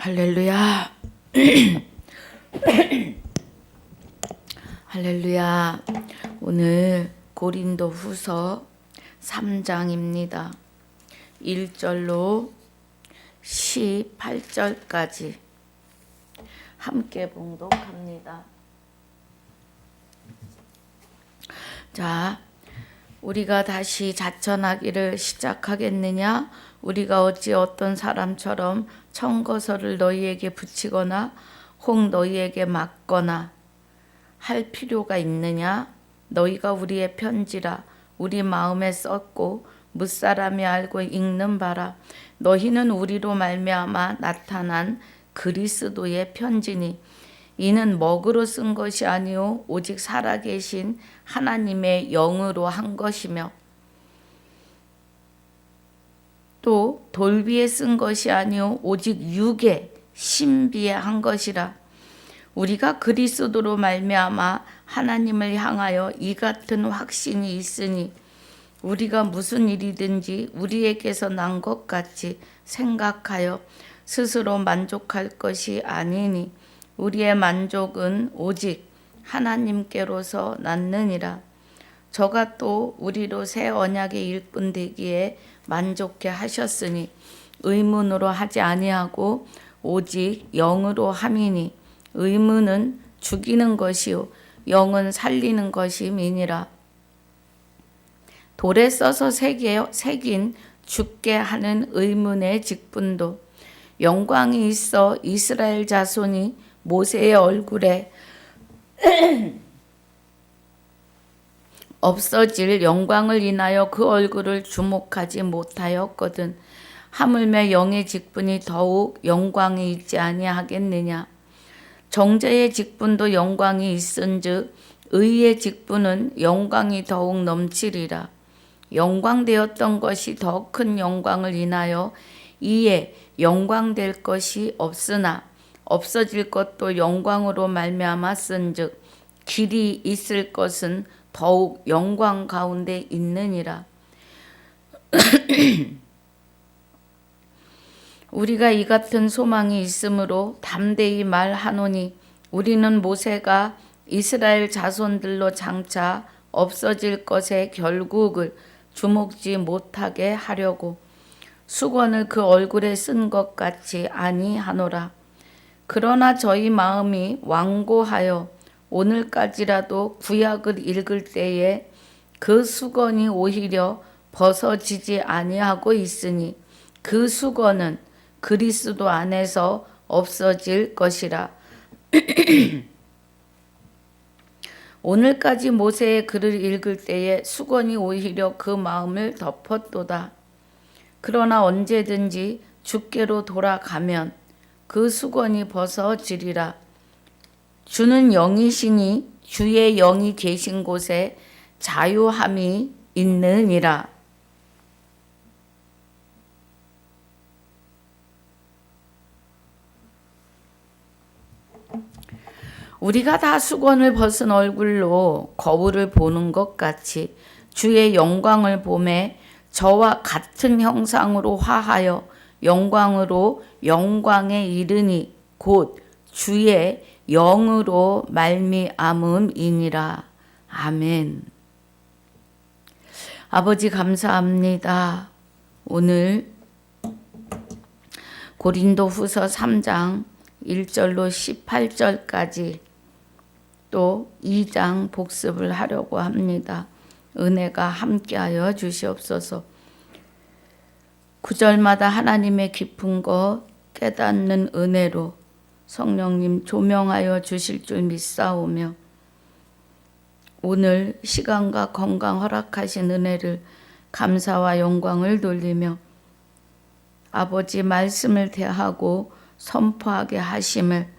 할렐루야. 할렐루야. 오늘 고린도 후서 3장입니다. 1절로 18절까지 함께 봉독합니다. 자, 우리가 다시 자천하기를 시작하겠느냐? 우리가 어찌 어떤 사람처럼 청거서를 너희에게 붙이거나 혹 너희에게 맞거나 할 필요가 있느냐? 너희가 우리의 편지라 우리 마음에 썼고 무사람이 알고 읽는 바라. 너희는 우리로 말미암아 나타난 그리스도의 편지니 이는 먹으로 쓴 것이 아니요 오직 살아계신 하나님의 영으로 한 것이며 또 돌비에 쓴 것이 아니요 오직 육에 신비에 한 것이라. 우리가 그리스도로 말미암아 하나님을 향하여 이 같은 확신이 있으니 우리가 무슨 일이든지 우리에게서 난 것 같이 생각하여 스스로 만족할 것이 아니니 우리의 만족은 오직 하나님께로서 났느니라. 저가 또 우리로 새 언약의 일꾼 되기에 만족해 하셨으니 의문으로 하지 아니하고 오직 영으로 함이니 의문은 죽이는 것이요 영은 살리는 것임이니라. 돌에 써서 새긴 죽게 하는 의문의 직분도 영광이 있어 이스라엘 자손이 모세의 얼굴에 없어질 영광을 인하여 그 얼굴을 주목하지 못하였거든. 하물며 영의 직분이 더욱 영광이 있지 아니하겠느냐. 정죄의 직분도 영광이 있은즉 의의 직분은 영광이 더욱 넘치리라. 영광되었던 것이 더 큰 영광을 인하여 이에 영광될 것이 없으나 없어질 것도 영광으로 말미암았은즉 길이 있을 것은 더욱 영광 가운데 있느니라. 우리가 이 같은 소망이 있으므로 담대히 말하노니 우리는 모세가 이스라엘 자손들로 장차 없어질 것의 결국을 주목지 못하게 하려고 수건을 그 얼굴에 쓴 것 같이 아니하노라. 그러나 저희 마음이 완고하여 오늘까지라도 구약을 읽을 때에 그 수건이 오히려 벗어지지 아니하고 있으니 그 수건은 그리스도 안에서 없어질 것이라. 오늘까지 모세의 글을 읽을 때에 수건이 오히려 그 마음을 덮었도다. 그러나 언제든지 주께로 돌아가면 그 수건이 벗어지리라. 주는 영이시니 주의 영이 계신 곳에 자유함이 있느니라. 우리가 다 수건을 벗은 얼굴로 거울을 보는 것 같이 주의 영광을 보매 저와 같은 형상으로 화하여 영광으로 영광에 이르니 곧 주의 영으로 말미암음이니라. 아멘. 아버지 감사합니다. 오늘 고린도 후서 3장 1절로 18절까지 또 2장 복습을 하려고 합니다. 은혜가 함께하여 주시옵소서. 9절마다 하나님의 깊은 것 깨닫는 은혜로 성령님 조명하여 주실 줄 믿사오며 오늘 시간과 건강 허락하신 은혜를 감사와 영광을 돌리며 아버지 말씀을 대하고 선포하게 하심을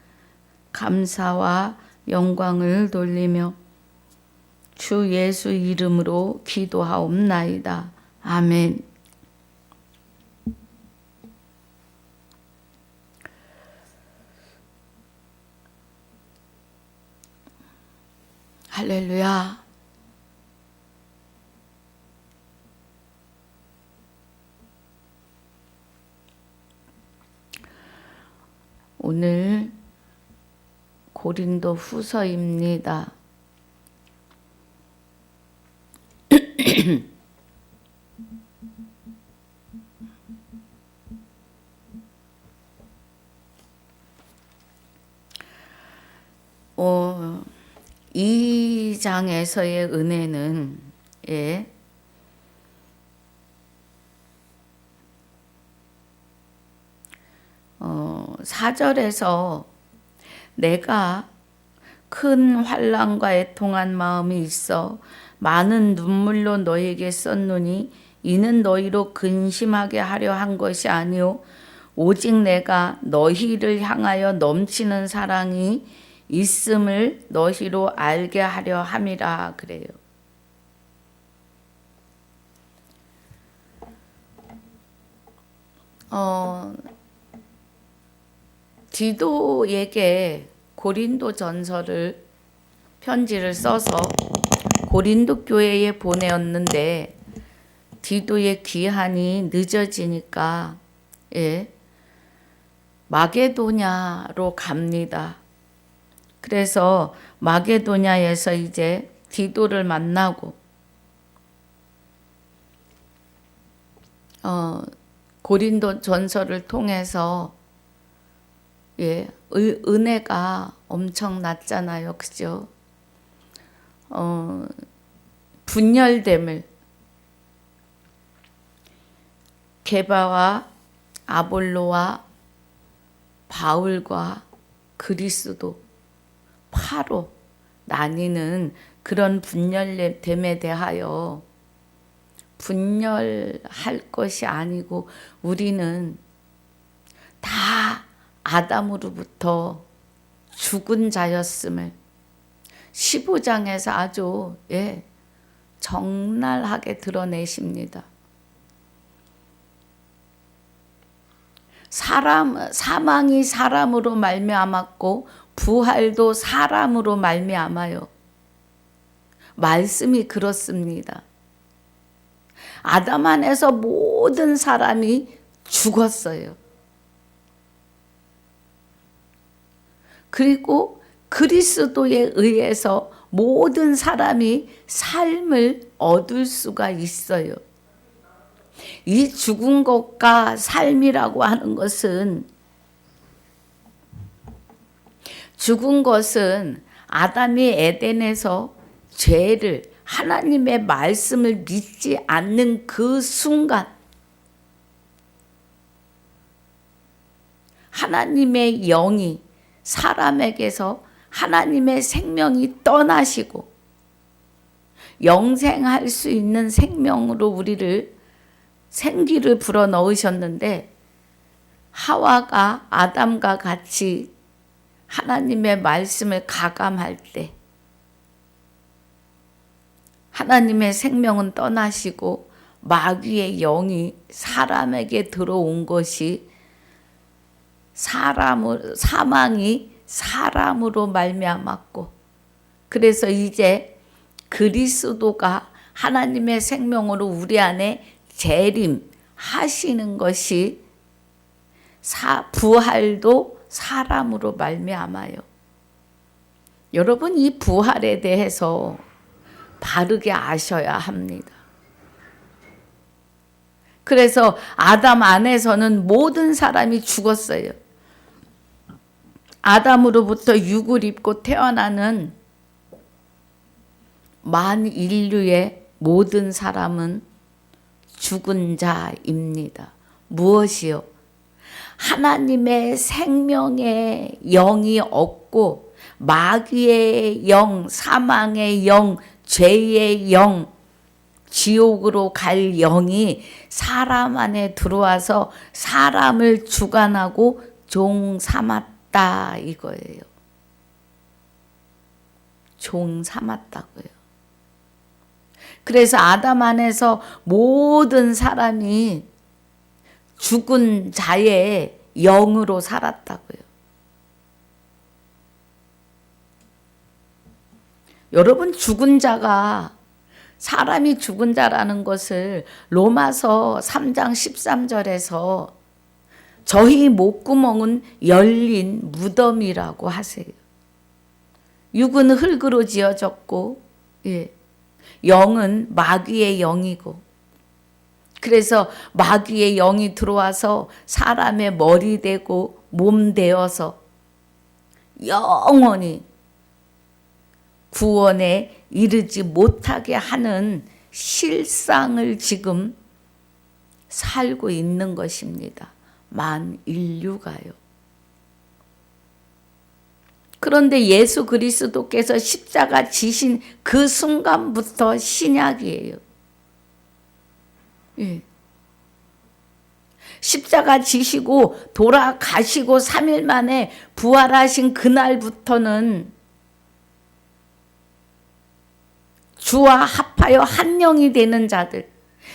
감사와 영광을 돌리며 주 예수 이름으로 기도하옵나이다. 아멘. 할렐루야. 오늘 고린도 후서입니다. 이 장에서의 은혜는 4절에서 내가 큰 환난과 애통한 마음이 있어 많은 눈물로 너희에게 썼노니 이는 너희로 근심하게 하려 한 것이 아니요 오직 내가 너희를 향하여 넘치는 사랑이 있음을 너희로 알게 하려 함이라 그래요. 디도에게 고린도 전서를 편지를 써서 고린도 교회에 보내었는데 디도의 귀환이 늦어지니까 마게도냐로 갑니다. 그래서 마게도냐에서 이제 디도를 만나고 고린도 전서를 통해서 은혜가 엄청났잖아요. 그죠? 분열됨을 게바와 아볼로와 바울과 그리스도 파로 나뉘는 그런 분열됨에 대하여 분열할 것이 아니고 우리는 다 아담으로부터 죽은 자였음을 15장에서 아주 적나라하게 드러내십니다. 사망이 사람으로 말미암았고 부활도 사람으로 말미암아요. 말씀이 그렇습니다. 아담 안에서 모든 사람이 죽었어요. 그리고 그리스도에 의해서 모든 사람이 삶을 얻을 수가 있어요. 이 죽은 것과 삶이라고 하는 것은 죽은 것은 아담이 에덴에서 죄를 하나님의 말씀을 믿지 않는 그 순간 하나님의 영이 사람에게서 하나님의 생명이 떠나시고 영생할 수 있는 생명으로 우리를 생기를 불어넣으셨는데 하와가 아담과 같이 하나님의 말씀을 가감할 때 하나님의 생명은 떠나시고 마귀의 영이 사람에게 들어온 것이 사망이 사람으로 말미암았고 그래서 이제 그리스도가 하나님의 생명으로 우리 안에 재림하시는 것이 부활도 사람으로 말미암아요. 여러분 이 부활에 대해서 바르게 아셔야 합니다. 그래서 아담 안에서는 모든 사람이 죽었어요. 아담으로부터 육을 입고 태어나는 만인류의 모든 사람은 죽은 자입니다. 무엇이요? 하나님의 생명의 영이 없고 마귀의 영, 사망의 영, 죄의 영, 지옥으로 갈 영이 사람 안에 들어와서 사람을 주관하고 종 삼았다 이거예요. 종 삼았다고요. 그래서 아담 안에서 모든 사람이 죽은 자의 영으로 살았다고요. 여러분 죽은 자가 사람이 죽은 자라는 것을 로마서 3장 13절에서 저희 목구멍은 열린 무덤이라고 하세요. 육은 흙으로 지어졌고, 예, 영은 마귀의 영이고, 그래서 마귀의 영이 들어와서 사람의 머리 되고 몸 되어서 영원히 구원에 이르지 못하게 하는 실상을 지금 살고 있는 것입니다. 만 인류가요. 그런데 예수 그리스도께서 십자가 지신 그 순간부터 신약이에요. 예. 십자가 지시고 돌아가시고 3일 만에 부활하신 그날부터는 주와 합하여 한 영이 되는 자들,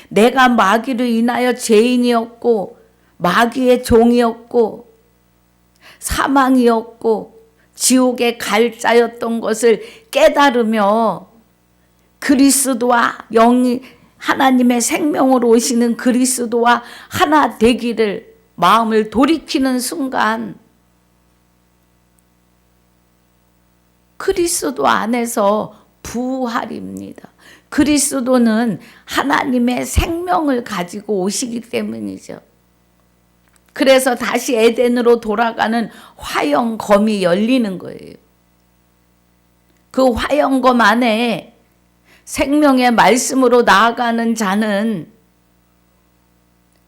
내가 마귀로 인하여 죄인이었고 마귀의 종이었고 사망이었고 지옥의 갈 자였던 것을 깨달으며 그리스도와 영이 하나님의 생명으로 오시는 그리스도와 하나 되기를 마음을 돌이키는 순간 그리스도 안에서 부활입니다. 그리스도는 하나님의 생명을 가지고 오시기 때문이죠. 그래서 다시 에덴으로 돌아가는 화영검이 열리는 거예요. 그 화영검 안에 생명의 말씀으로 나아가는 자는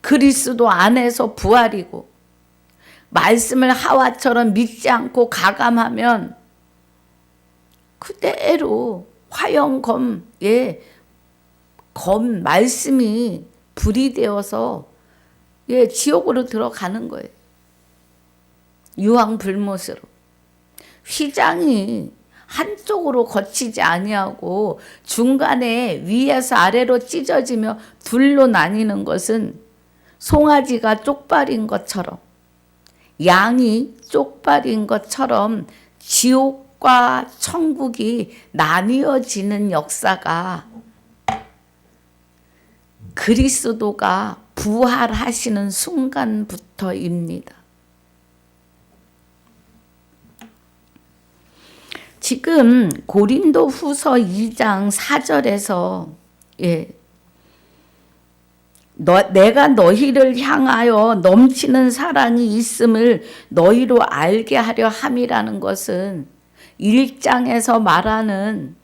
그리스도 안에서 부활이고, 말씀을 하와처럼 믿지 않고 가감하면 그대로 화영검에 검 말씀이 불이 되어서 지옥으로 들어가는 거예요. 유황불못으로. 휘장이 한쪽으로 거치지 아니하고 중간에 위에서 아래로 찢어지며 둘로 나뉘는 것은 송아지가 쪽발인 것처럼, 양이 쪽발인 것처럼 지옥과 천국이 나뉘어지는 역사가 그리스도가 부활하시는 순간부터입니다. 지금 고린도 후서 2장 4절에서 내가 너희를 향하여 넘치는 사랑이 있음을 너희로 알게 하려 함이라는 것은 1장에서 말하는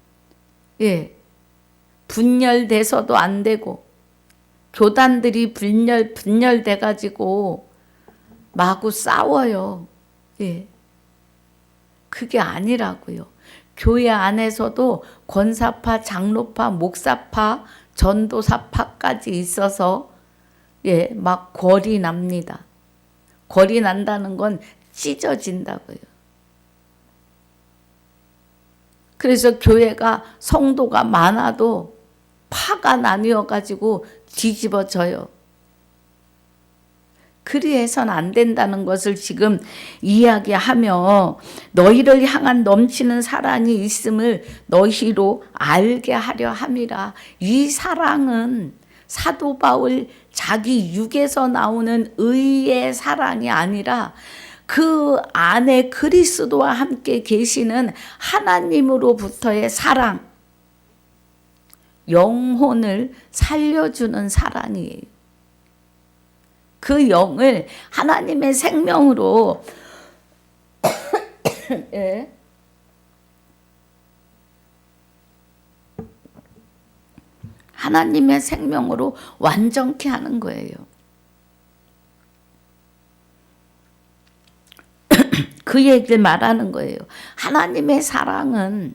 분열돼서도 안 되고 교단들이 분열돼 가지고 마구 싸워요. 그게 아니라고요. 교회 안에서도 권사파, 장로파, 목사파, 전도사파까지 있어서 막 궐이 납니다. 궐이 난다는 건 찢어진다고요. 그래서 교회가 성도가 많아도 파가 나뉘어 가지고 뒤집어져요. 그리해서는 안 된다는 것을 지금 이야기하며 너희를 향한 넘치는 사랑이 있음을 너희로 알게 하려 함이라. 이 사랑은 사도 바울 자기 육에서 나오는 의의 사랑이 아니라 그 안에 그리스도와 함께 계시는 하나님으로부터의 사랑, 영혼을 살려주는 사랑이에요. 그 영을 하나님의 생명으로 하나님의 생명으로 완전케 하는 거예요. 그 얘기를 말하는 거예요. 하나님의 사랑은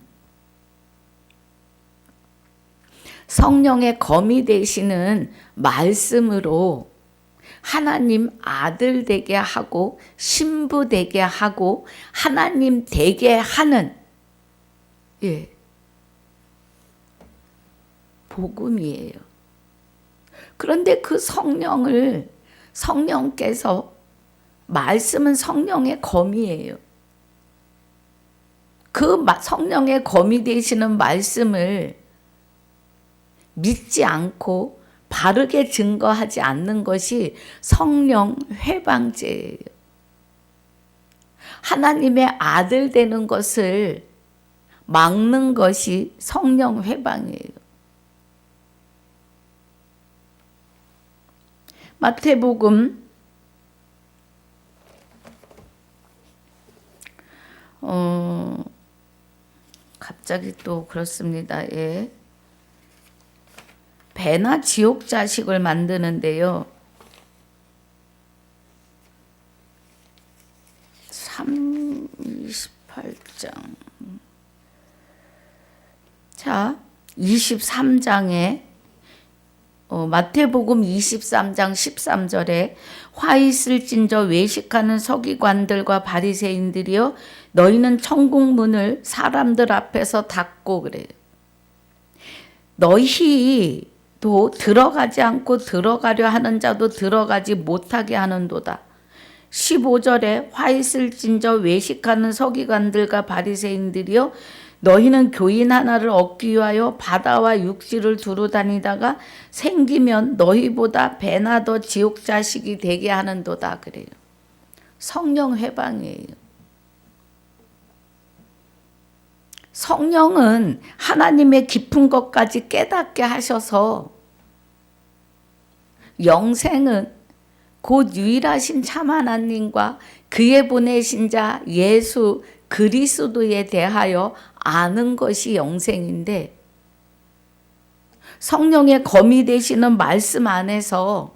성령의 검이 되시는 말씀으로 하나님 아들 되게 하고 신부 되게 하고 하나님 되게 하는 복음이에요. 그런데 그 성령께서 말씀은 성령의 검이에요. 그 성령의 검이 되시는 말씀을 믿지 않고 바르게 증거하지 않는 것이 성령 회방죄예요. 하나님의 아들 되는 것을 막는 것이 성령 회방이에요. 마태복음 갑자기 또 그렇습니다. 예. 배나 지옥 자식을 만드는데요. 28장. 자, 23장에 마태복음 23장 13절에 화 있을진저 외식하는 서기관들과 바리새인들이여 너희는 천국 문을 사람들 앞에서 닫고 그래요. 너희도 들어가지 않고 들어가려 하는 자도 들어가지 못하게 하는도다. 15절에 화 있을진저 외식하는 서기관들과 바리새인들이여 너희는 교인 하나를 얻기 위하여 바다와 육지를 두루 다니다가 생기면 너희보다 배나 더 지옥 자식이 되게 하는도다 그래요. 성령 회방이에요. 성령은 하나님의 깊은 것까지 깨닫게 하셔서 영생은 곧 유일하신 참 하나님과 그의 보내신 자 예수 그리스도에 대하여 아는 것이 영생인데, 성령의 검이 되시는 말씀 안에서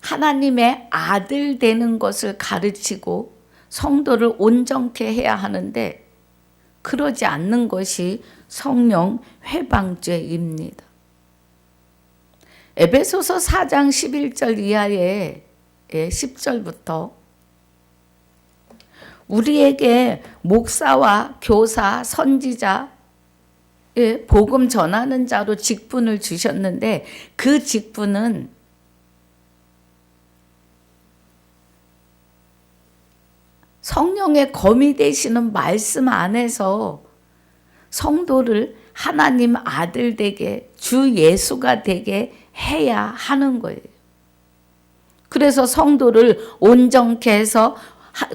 하나님의 아들 되는 것을 가르치고 성도를 온전케 해야 하는데 그러지 않는 것이 성령 회방죄입니다. 에베소서 4장 11절 이하의 10절부터 우리에게 목사와 교사, 선지자, 복음 전하는 자로 직분을 주셨는데 그 직분은 성령의 검이 되시는 말씀 안에서 성도를 하나님 아들 되게 주 예수가 되게 해야 하는 거예요. 그래서 성도를 온전케 해서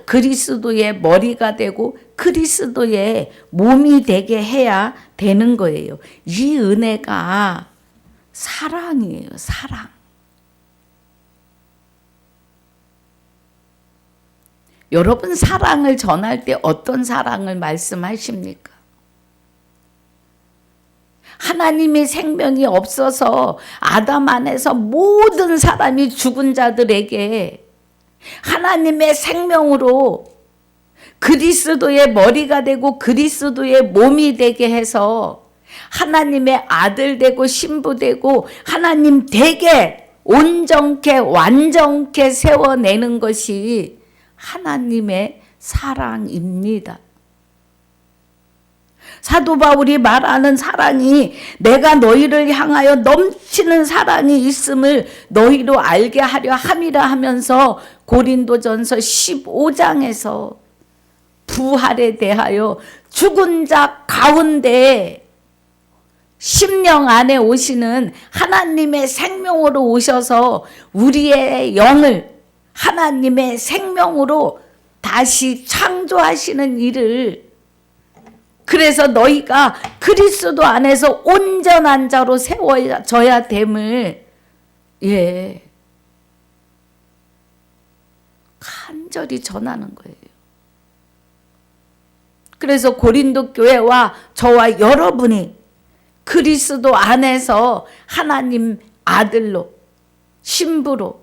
그리스도의 머리가 되고 그리스도의 몸이 되게 해야 되는 거예요. 이 은혜가 사랑이에요. 사랑. 여러분 사랑을 전할 때 어떤 사랑을 말씀하십니까? 하나님의 생명이 없어서 아담 안에서 모든 사람이 죽은 자들에게 하나님의 생명으로 그리스도의 머리가 되고 그리스도의 몸이 되게 해서 하나님의 아들 되고 신부 되고 하나님 되게 온전케 완전케 세워내는 것이 하나님의 사랑입니다. 사도 바울이 말하는 사랑이 내가 너희를 향하여 넘치는 사랑이 있음을 너희로 알게 하려 함이라 하면서 고린도전서 15장에서 부활에 대하여 죽은 자 가운데 심령 안에 오시는 하나님의 생명으로 오셔서 우리의 영을 하나님의 생명으로 다시 창조하시는 일을, 그래서 너희가 그리스도 안에서 온전한 자로 세워져야 됨을 간절히 전하는 거예요. 그래서 고린도 교회와 저와 여러분이 그리스도 안에서 하나님 아들로 신부로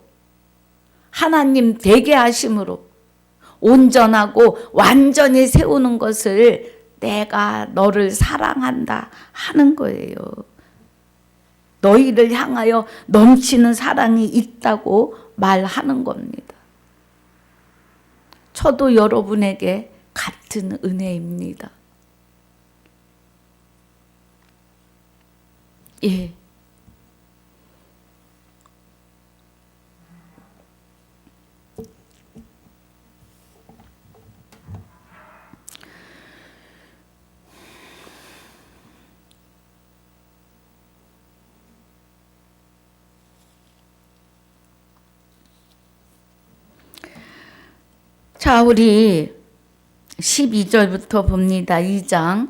하나님 되게 하심으로 온전하고 완전히 세우는 것을 내가 너를 사랑한다 하는 거예요. 너희를 향하여 넘치는 사랑이 있다고 말하는 겁니다. 저도 여러분에게 같은 은혜입니다. 예. 자, 우리 12절부터 봅니다. 2장.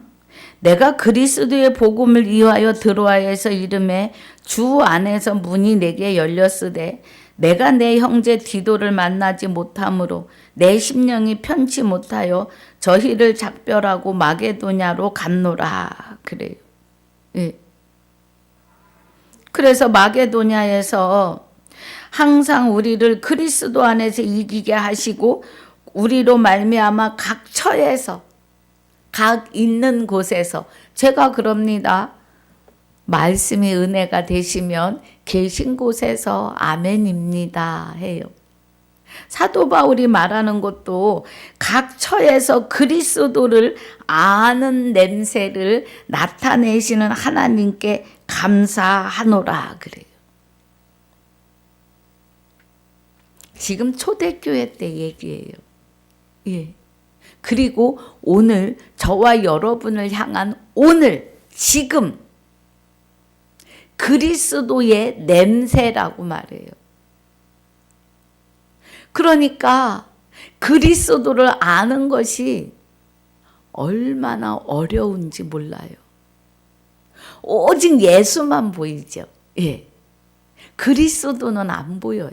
내가 그리스도의 복음을 위하여 드로아에서 이름에 주 안에서 문이 내게 열렸으되 내가 내 형제 디도를 만나지 못함으로 내 심령이 편치 못하여 저희를 작별하고 마게도냐로 갔노라. 그래요. 예. 그래서 마게도냐에서 항상 우리를 그리스도 안에서 이기게 하시고 우리로 말미암아 각 처에서 각 있는 곳에서 제가 그럽니다. 말씀이 은혜가 되시면 계신 곳에서 아멘입니다 해요. 사도 바울이 말하는 것도 각 처에서 그리스도를 아는 냄새를 나타내시는 하나님께 감사하노라 그래요. 지금 초대교회 때 얘기예요. 예. 그리고 오늘 저와 여러분을 향한 오늘 지금 그리스도의 냄새라고 말해요. 그러니까 그리스도를 아는 것이 얼마나 어려운지 몰라요. 오직 예수만 보이죠. 예. 그리스도는 안 보여요.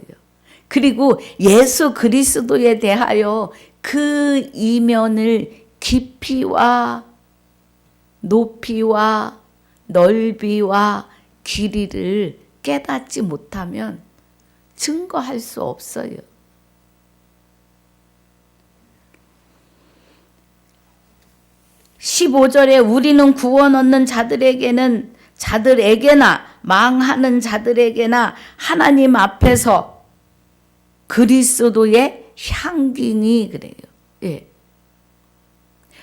그리고 예수 그리스도에 대하여 그 이면을 깊이와 높이와 넓이와 길이를 깨닫지 못하면 증거할 수 없어요. (15절에) 우리는 구원 얻는 자들에게나 망하는 자들에게나 하나님 앞에서 그리스도의 향기니 그래요. 예.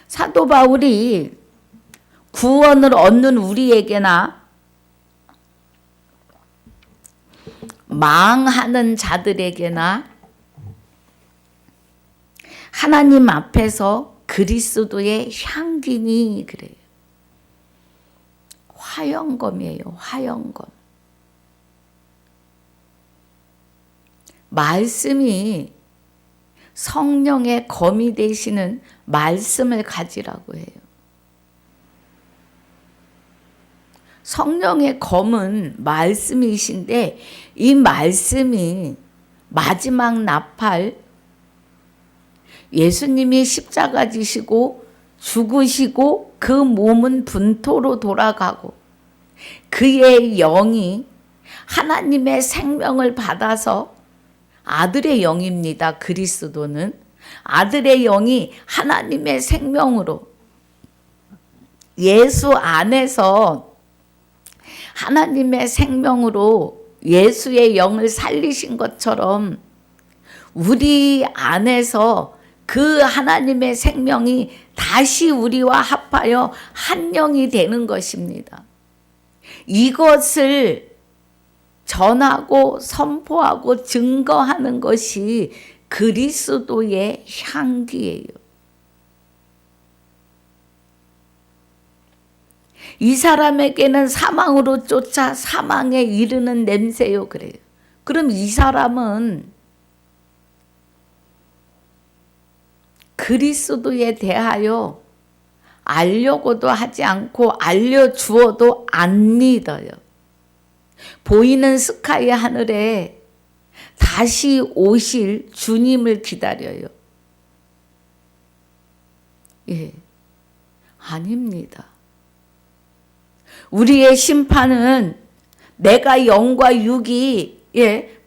사도 바울이 구원을 얻는 우리에게나 망하는 자들에게나 하나님 앞에서 그리스도의 향기니 그래요. 화영검이에요. 화영검. 말씀이 성령의 검이 되시는 말씀을 가지라고 해요. 성령의 검은 말씀이신데 이 말씀이 마지막 나팔 예수님이 십자가 지시고 죽으시고 그 몸은 분토로 돌아가고 그의 영이 하나님의 생명을 받아서 아들의 영입니다. 그리스도는 아들의 영이 하나님의 생명으로 예수 안에서 하나님의 생명으로 예수의 영을 살리신 것처럼 우리 안에서 그 하나님의 생명이 다시 우리와 합하여 한 영이 되는 것입니다. 이것을 전하고 선포하고 증거하는 것이 그리스도의 향기예요. 이 사람에게는 사망으로 쫓아 사망에 이르는 냄새요 그래요. 그럼 이 사람은 그리스도에 대하여 알려고도 하지 않고 알려주어도 안 믿어요. 보이는 스카이 하늘에 다시 오실 주님을 기다려요. 예, 아닙니다. 우리의 심판은 내가 영과 육이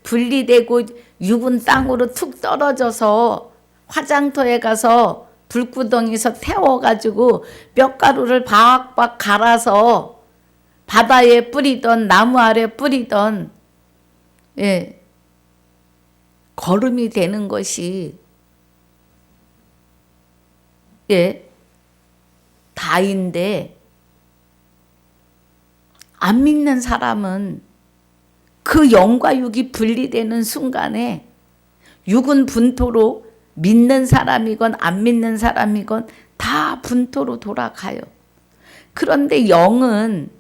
분리되고 육은 땅으로 툭 떨어져서 화장터에 가서 불구덩이에서 태워가지고 뼈가루를 박박 갈아서 바다에 뿌리던 나무 아래 뿌리던 거름이 되는 것이 다인데 안 믿는 사람은 그 영과 육이 분리되는 순간에 육은 분토로 믿는 사람이건 안 믿는 사람이건 다 분토로 돌아가요. 그런데 영은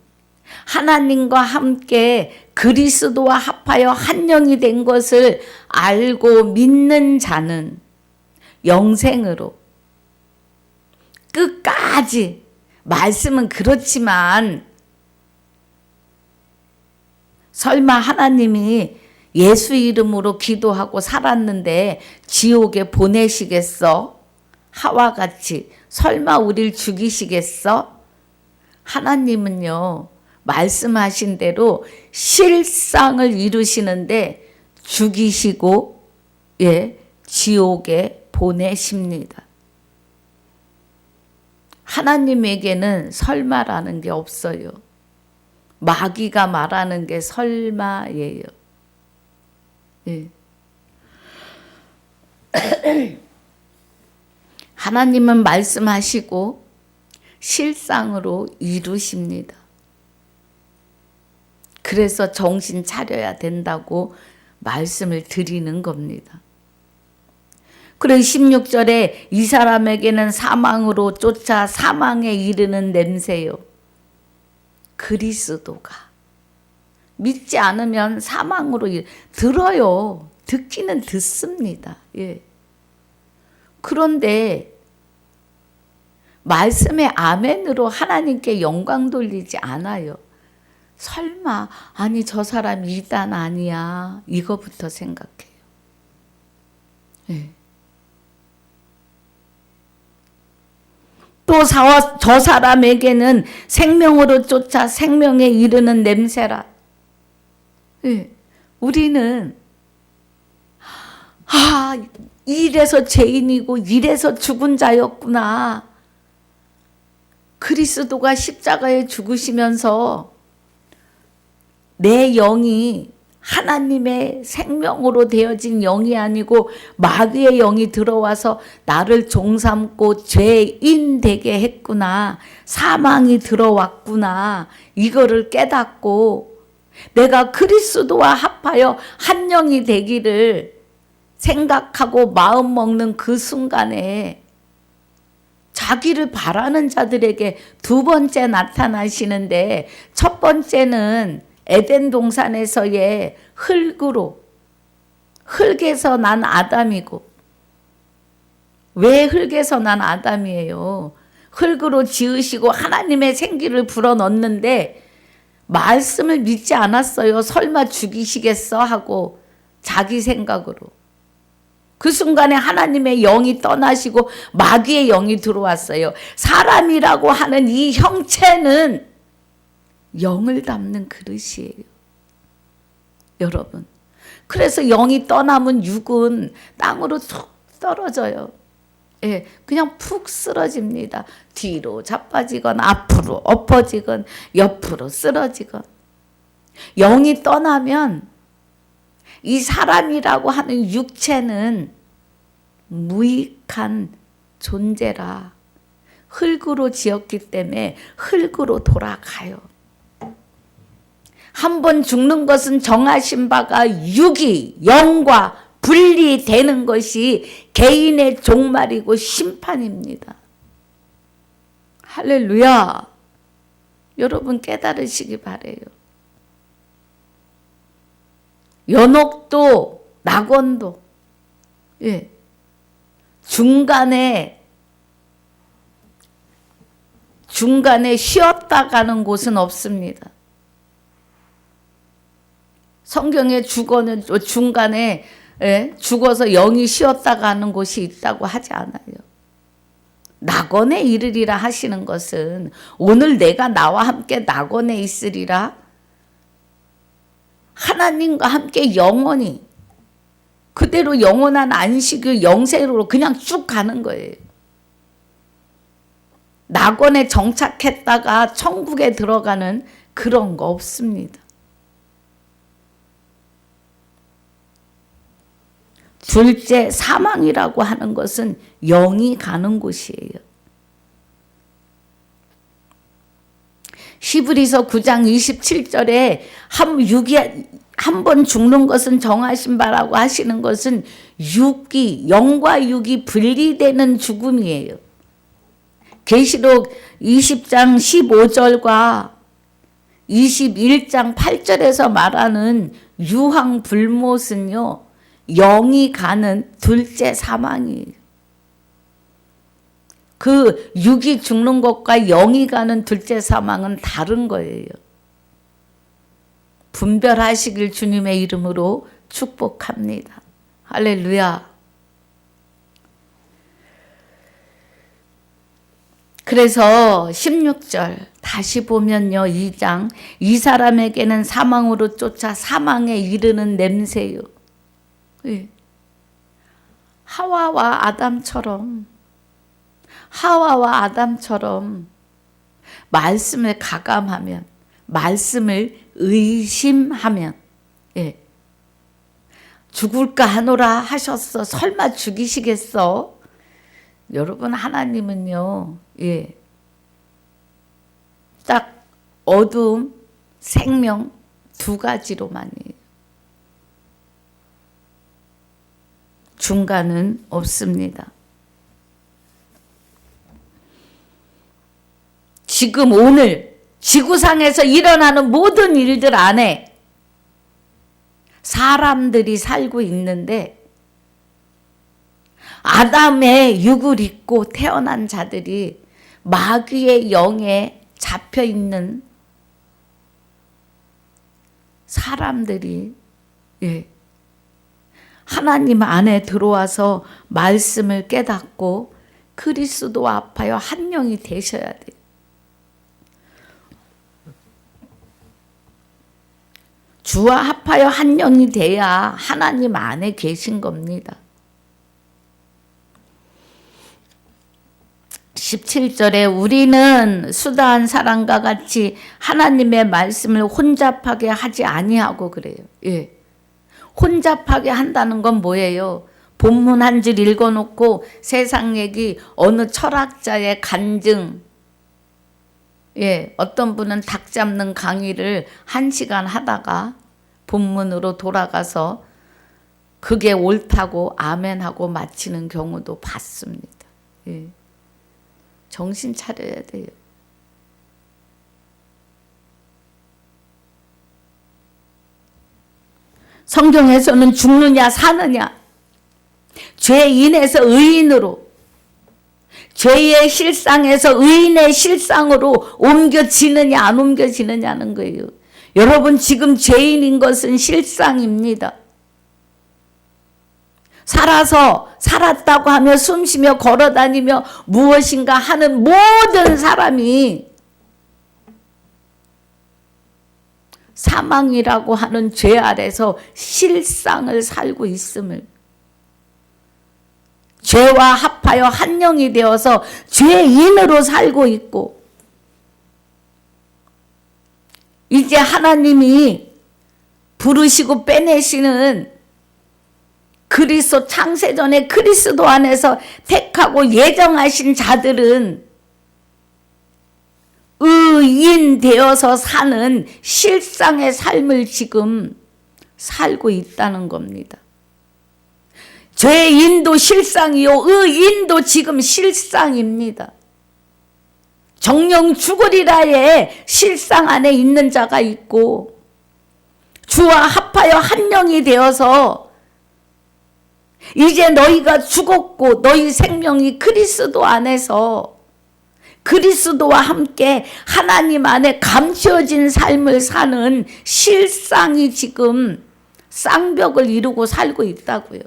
하나님과 함께 그리스도와 합하여 한 영이 된 것을 알고 믿는 자는 영생으로 끝까지. 말씀은 그렇지만 설마 하나님이 예수 이름으로 기도하고 살았는데 지옥에 보내시겠어? 하와 같이 설마 우릴 죽이시겠어? 하나님은요, 말씀하신 대로 실상을 이루시는데 죽이시고 지옥에 보내십니다. 하나님에게는 설마라는 게 없어요. 마귀가 말하는 게 설마예요. 하나님은 말씀하시고 실상으로 이루십니다. 그래서 정신 차려야 된다고 말씀을 드리는 겁니다. 그리고 16절에 이 사람에게는 사망으로 쫓아 사망에 이르는 냄새요. 그리스도가. 믿지 않으면 사망으로 들어요. 듣기는 듣습니다. 그런데 말씀의 아멘으로 하나님께 영광 돌리지 않아요. 설마 아니 저 사람 이단 아니야. 이거부터 생각해요. 또 저 사람에게는 생명으로 쫓아 생명에 이르는 냄새라. 우리는 이래서 죄인이고 이래서 죽은 자였구나. 그리스도가 십자가에 죽으시면서 내 영이 하나님의 생명으로 되어진 영이 아니고 마귀의 영이 들어와서 나를 종삼고 죄인 되게 했구나. 사망이 들어왔구나. 이거를 깨닫고 내가 그리스도와 합하여 한 영이 되기를 생각하고 마음 먹는 그 순간에 자기를 바라는 자들에게 두 번째 나타나시는데, 첫 번째는 에덴 동산에서의 흙에서 난 아담이고. 왜 흙에서 난 아담이에요? 흙으로 지으시고 하나님의 생기를 불어넣는데 말씀을 믿지 않았어요. 설마 죽이시겠어 하고 자기 생각으로. 그 순간에 하나님의 영이 떠나시고 마귀의 영이 들어왔어요. 사람이라고 하는 이 형체는 영을 담는 그릇이에요. 여러분. 그래서 영이 떠나면 육은 땅으로 툭 떨어져요. 그냥 푹 쓰러집니다. 뒤로 자빠지건 앞으로 엎어지건 옆으로 쓰러지건. 영이 떠나면 이 사람이라고 하는 육체는 무익한 존재라. 흙으로 지었기 때문에 흙으로 돌아가요. 한 번 죽는 것은 정하신 바가 육이 영과 분리되는 것이 개인의 종말이고 심판입니다. 할렐루야. 여러분 깨달으시기 바래요. 연옥도 낙원도 중간에 쉬었다 가는 곳은 없습니다. 성경에 중간에 죽어서 영이 쉬었다 가는 곳이 있다고 하지 않아요. 낙원에 이르리라 하시는 것은 오늘 내가 나와 함께 낙원에 있으리라. 하나님과 함께 영원히 그대로 영원한 안식의 영생으로 그냥 쭉 가는 거예요. 낙원에 정착했다가 천국에 들어가는 그런 거 없습니다. 둘째, 사망이라고 하는 것은 영이 가는 곳이에요. 히브리서 9장 27절에 한 번 죽는 것은 정하신 바라고 하시는 것은 영과 육이 분리되는 죽음이에요. 계시록 20장 15절과 21장 8절에서 말하는 유황불못은요, 영이 가는 둘째 사망이에요. 그 육이 죽는 것과 영이 가는 둘째 사망은 다른 거예요. 분별하시길 주님의 이름으로 축복합니다. 할렐루야. 그래서 16절 다시 보면요. 2장 이 사람에게는 사망으로 쫓아 사망에 이르는 냄새요. 예. 하와와 아담처럼 말씀을 가감하면, 말씀을 의심하면, 예. 죽을까 하노라 하셨어. 설마 죽이시겠어? 여러분, 하나님은요, 예. 딱 어둠, 생명 두 가지로만이에요. 중간은 없습니다. 지금 오늘 지구상에서 일어나는 모든 일들 안에 사람들이 살고 있는데 아담의 육을 입고 태어난 자들이 마귀의 영에 잡혀 있는 사람들이, 예, 하나님 안에 들어와서 말씀을 깨닫고 그리스도와 합하여 한 영이 되셔야 돼요. 주와 합하여 한 영이 돼야 하나님 안에 계신 겁니다. 17절에 우리는 수다한 사람과 같이 하나님의 말씀을 혼잡하게 하지 아니하고 그래요. 예. 혼잡하게 한다는 건 뭐예요? 본문 한 줄 읽어놓고 세상 얘기, 어느 철학자의 간증, 예, 어떤 분은 닭 잡는 강의를 1시간 하다가 본문으로 돌아가서 그게 옳다고 아멘하고 마치는 경우도 봤습니다. 예. 정신 차려야 돼요. 성경에서는 죽느냐 사느냐, 죄 인해서 의인으로, 죄의 실상에서 의인의 실상으로 옮겨지느냐 안 옮겨지느냐는 거예요. 여러분, 지금 죄인인 것은 실상입니다. 살았다고 하며 숨쉬며 걸어다니며 무엇인가 하는 모든 사람이 사망이라고 하는 죄 아래서 실상을 살고 있음을, 죄와 합하여 한 영이 되어서 죄인으로 살고 있고, 이제 하나님이 부르시고 빼내시는 그리스도, 창세전에 그리스도 안에서 택하고 예정하신 자들은 의인 되어서 사는 실상의 삶을 지금 살고 있다는 겁니다. 죄인도 실상이요, 의인도 지금 실상입니다. 정령 죽으리라의 실상 안에 있는 자가 있고, 주와 합하여 한 영이 되어서 이제 너희가 죽었고 너희 생명이 그리스도 안에서 그리스도와 함께 하나님 안에 감추어진 삶을 사는 실상이 지금 쌍벽을 이루고 살고 있다고요.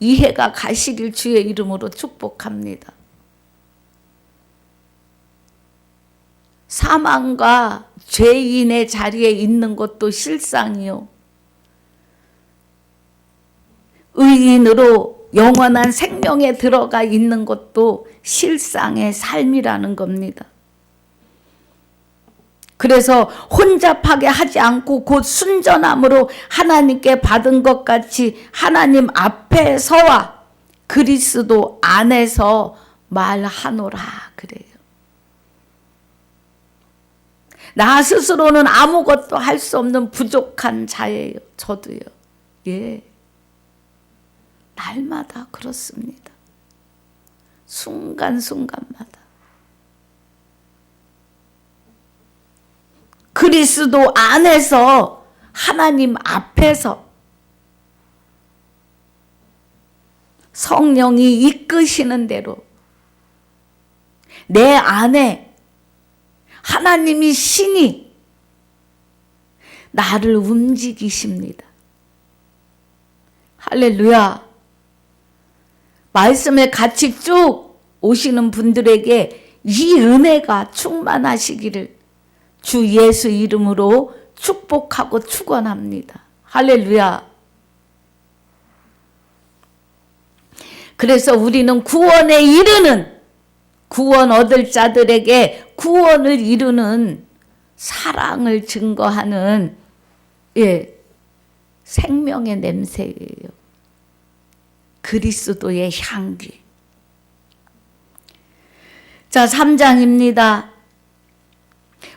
이해가 가시길 주의 이름으로 축복합니다. 사망과 죄인의 자리에 있는 것도 실상이요, 의인으로 영원한 생명에 들어가 있는 것도 실상의 삶이라는 겁니다. 그래서 혼잡하게 하지 않고 곧 순전함으로 하나님께 받은 것 같이 하나님 앞에서와 그리스도 안에서 말하노라 그래요. 나 스스로는 아무것도 할 수 없는 부족한 자예요. 저도요. 예. 날마다 그렇습니다. 순간순간마다. 그리스도 안에서 하나님 앞에서 성령이 이끄시는 대로 내 안에 하나님이 신이 나를 움직이십니다. 할렐루야. 말씀에 같이 쭉 오시는 분들에게 이 은혜가 충만하시기를 주 예수 이름으로 축복하고 축원합니다. 할렐루야. 그래서 우리는 구원에 이르는, 구원 얻을 자들에게 구원을 이루는 사랑을 증거하는 생명의 냄새예요. 그리스도의 향기. 자, 3장입니다.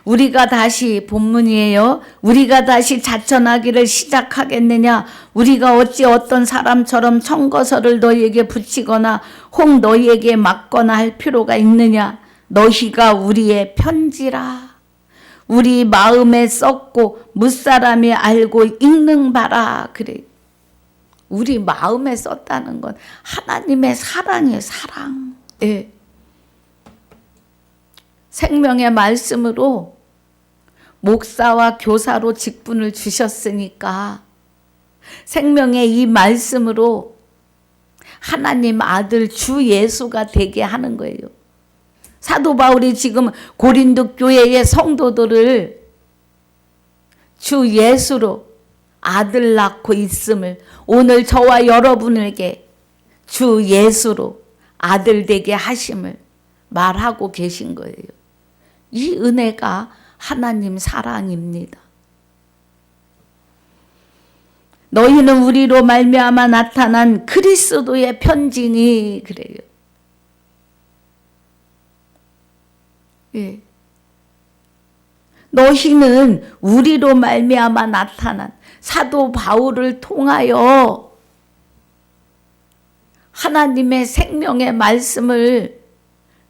우리가 다시 본문이에요. 우리가 다시 자천하기를 시작하겠느냐? 우리가 어찌 어떤 사람처럼 청거서를 너희에게 붙이거나 혹 너희에게 맡거나 할 필요가 있느냐? 너희가 우리의 편지라. 우리 마음에 썼고 무사람이 알고 읽는 바라. 그래. 우리 마음에 썼다는 건 하나님의 사랑이에요. 사랑. 예. 생명의 말씀으로 목사와 교사로 직분을 주셨으니까 생명의 이 말씀으로 하나님 아들 주 예수가 되게 하는 거예요. 사도 바울이 지금 고린도 교회의 성도들을 주 예수로 아들 낳고 있음을 오늘 저와 여러분에게 주 예수로 아들 되게 하심을 말하고 계신 거예요. 이 은혜가 하나님 사랑입니다. 너희는 우리로 말미암아 나타난 그리스도의 편지니 그래요. 예. 너희는 우리로 말미암아 나타난 사도 바울을 통하여 하나님의 생명의 말씀을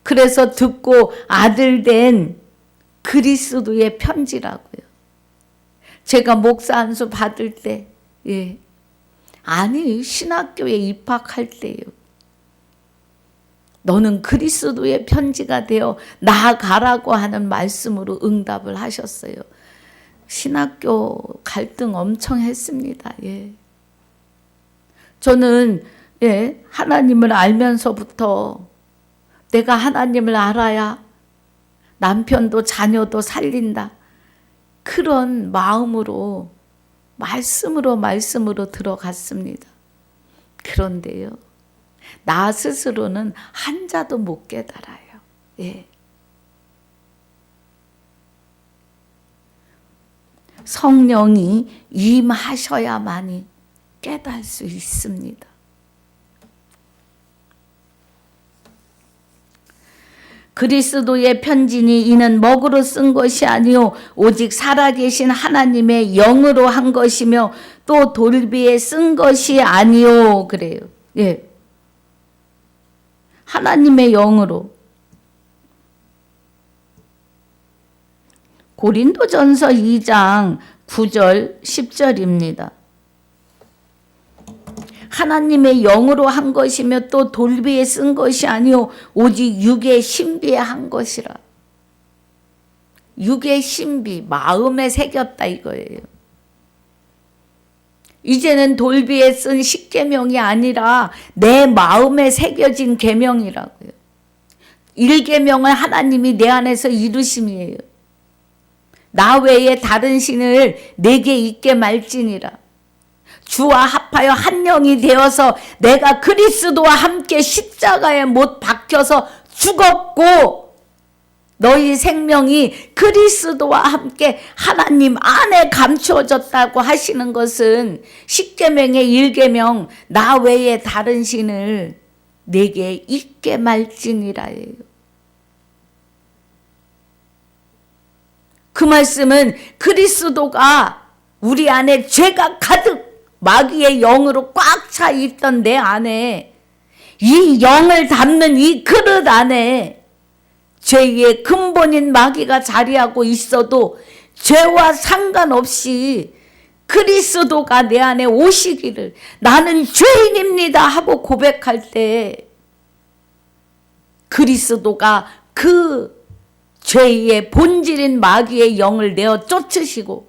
그래서 듣고 아들 된 그리스도의 편지라고요. 제가 목사 안수 받을 때, 아니 신학교에 입학할 때요. 너는 그리스도의 편지가 되어 나아가라고 하는 말씀으로 응답을 하셨어요. 신학교 갈등 엄청 했습니다. 저는 하나님을 알면서부터 내가 하나님을 알아야 남편도 자녀도 살린다. 그런 마음으로 말씀으로 들어갔습니다. 그런데요. 나 스스로는 한자도 못 깨달아요. 성령이 임하셔야만이 깨달을 수 있습니다. 그리스도의 편지니 이는 먹으로 쓴 것이 아니요 오직 살아계신 하나님의 영으로 한 것이며 또 돌비에 쓴 것이 아니요 그래요. 하나님의 영으로. 고린도전서 2장 9절 10절입니다. 하나님의 영으로 한 것이며 또 돌비에 쓴 것이 아니요 오직 육의 신비에 한 것이라. 육의 신비, 마음에 새겼다 이거예요. 이제는 돌비에 쓴 십계명이 아니라 내 마음에 새겨진 계명이라고요. 1계명은 하나님이 내 안에서 이루심이에요. 나 외에 다른 신을 내게 있게 말지니라. 주와 합하여 한 영이 되어서 내가 그리스도와 함께 십자가에 못 박혀서 죽었고 너희 생명이 그리스도와 함께 하나님 안에 감추어졌다고 하시는 것은 십계명의 1계명 나 외에 다른 신을 내게 있게 말지니라예요. 그 말씀은 그리스도가 우리 안에 죄가 가득 마귀의 영으로 꽉 차 있던 내 안에 이 영을 담는 이 그릇 안에 죄의 근본인 마귀가 자리하고 있어도 죄와 상관없이 그리스도가 내 안에 오시기를, 나는 죄인입니다 하고 고백할 때 그리스도가 그 죄의 본질인 마귀의 영을 내어 쫓으시고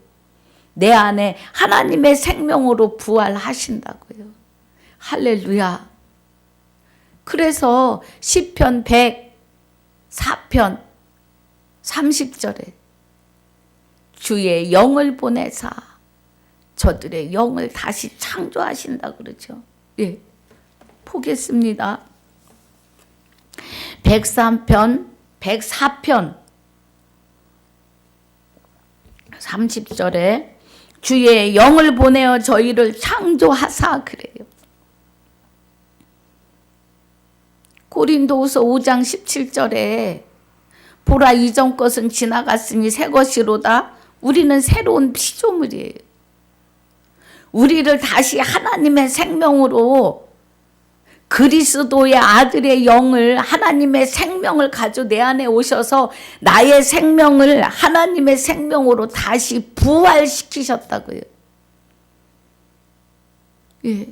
내 안에 하나님의 생명으로 부활하신다고요. 할렐루야. 그래서 시편 104편 30절에 주의 영을 보내사 저들의 영을 다시 창조하신다 그러죠. 예, 보겠습니다. 104편 30절에 주의 영을 보내어 저희를 창조하사 그래요. 고린도후서 5장 17절에 보라 이전 것은 지나갔으니 새 것이로다. 우리는 새로운 피조물이에요. 우리를 다시 하나님의 생명으로, 그리스도의 아들의 영을, 하나님의 생명을 가지고 내 안에 오셔서 나의 생명을 하나님의 생명으로 다시 부활시키셨다고요. 예.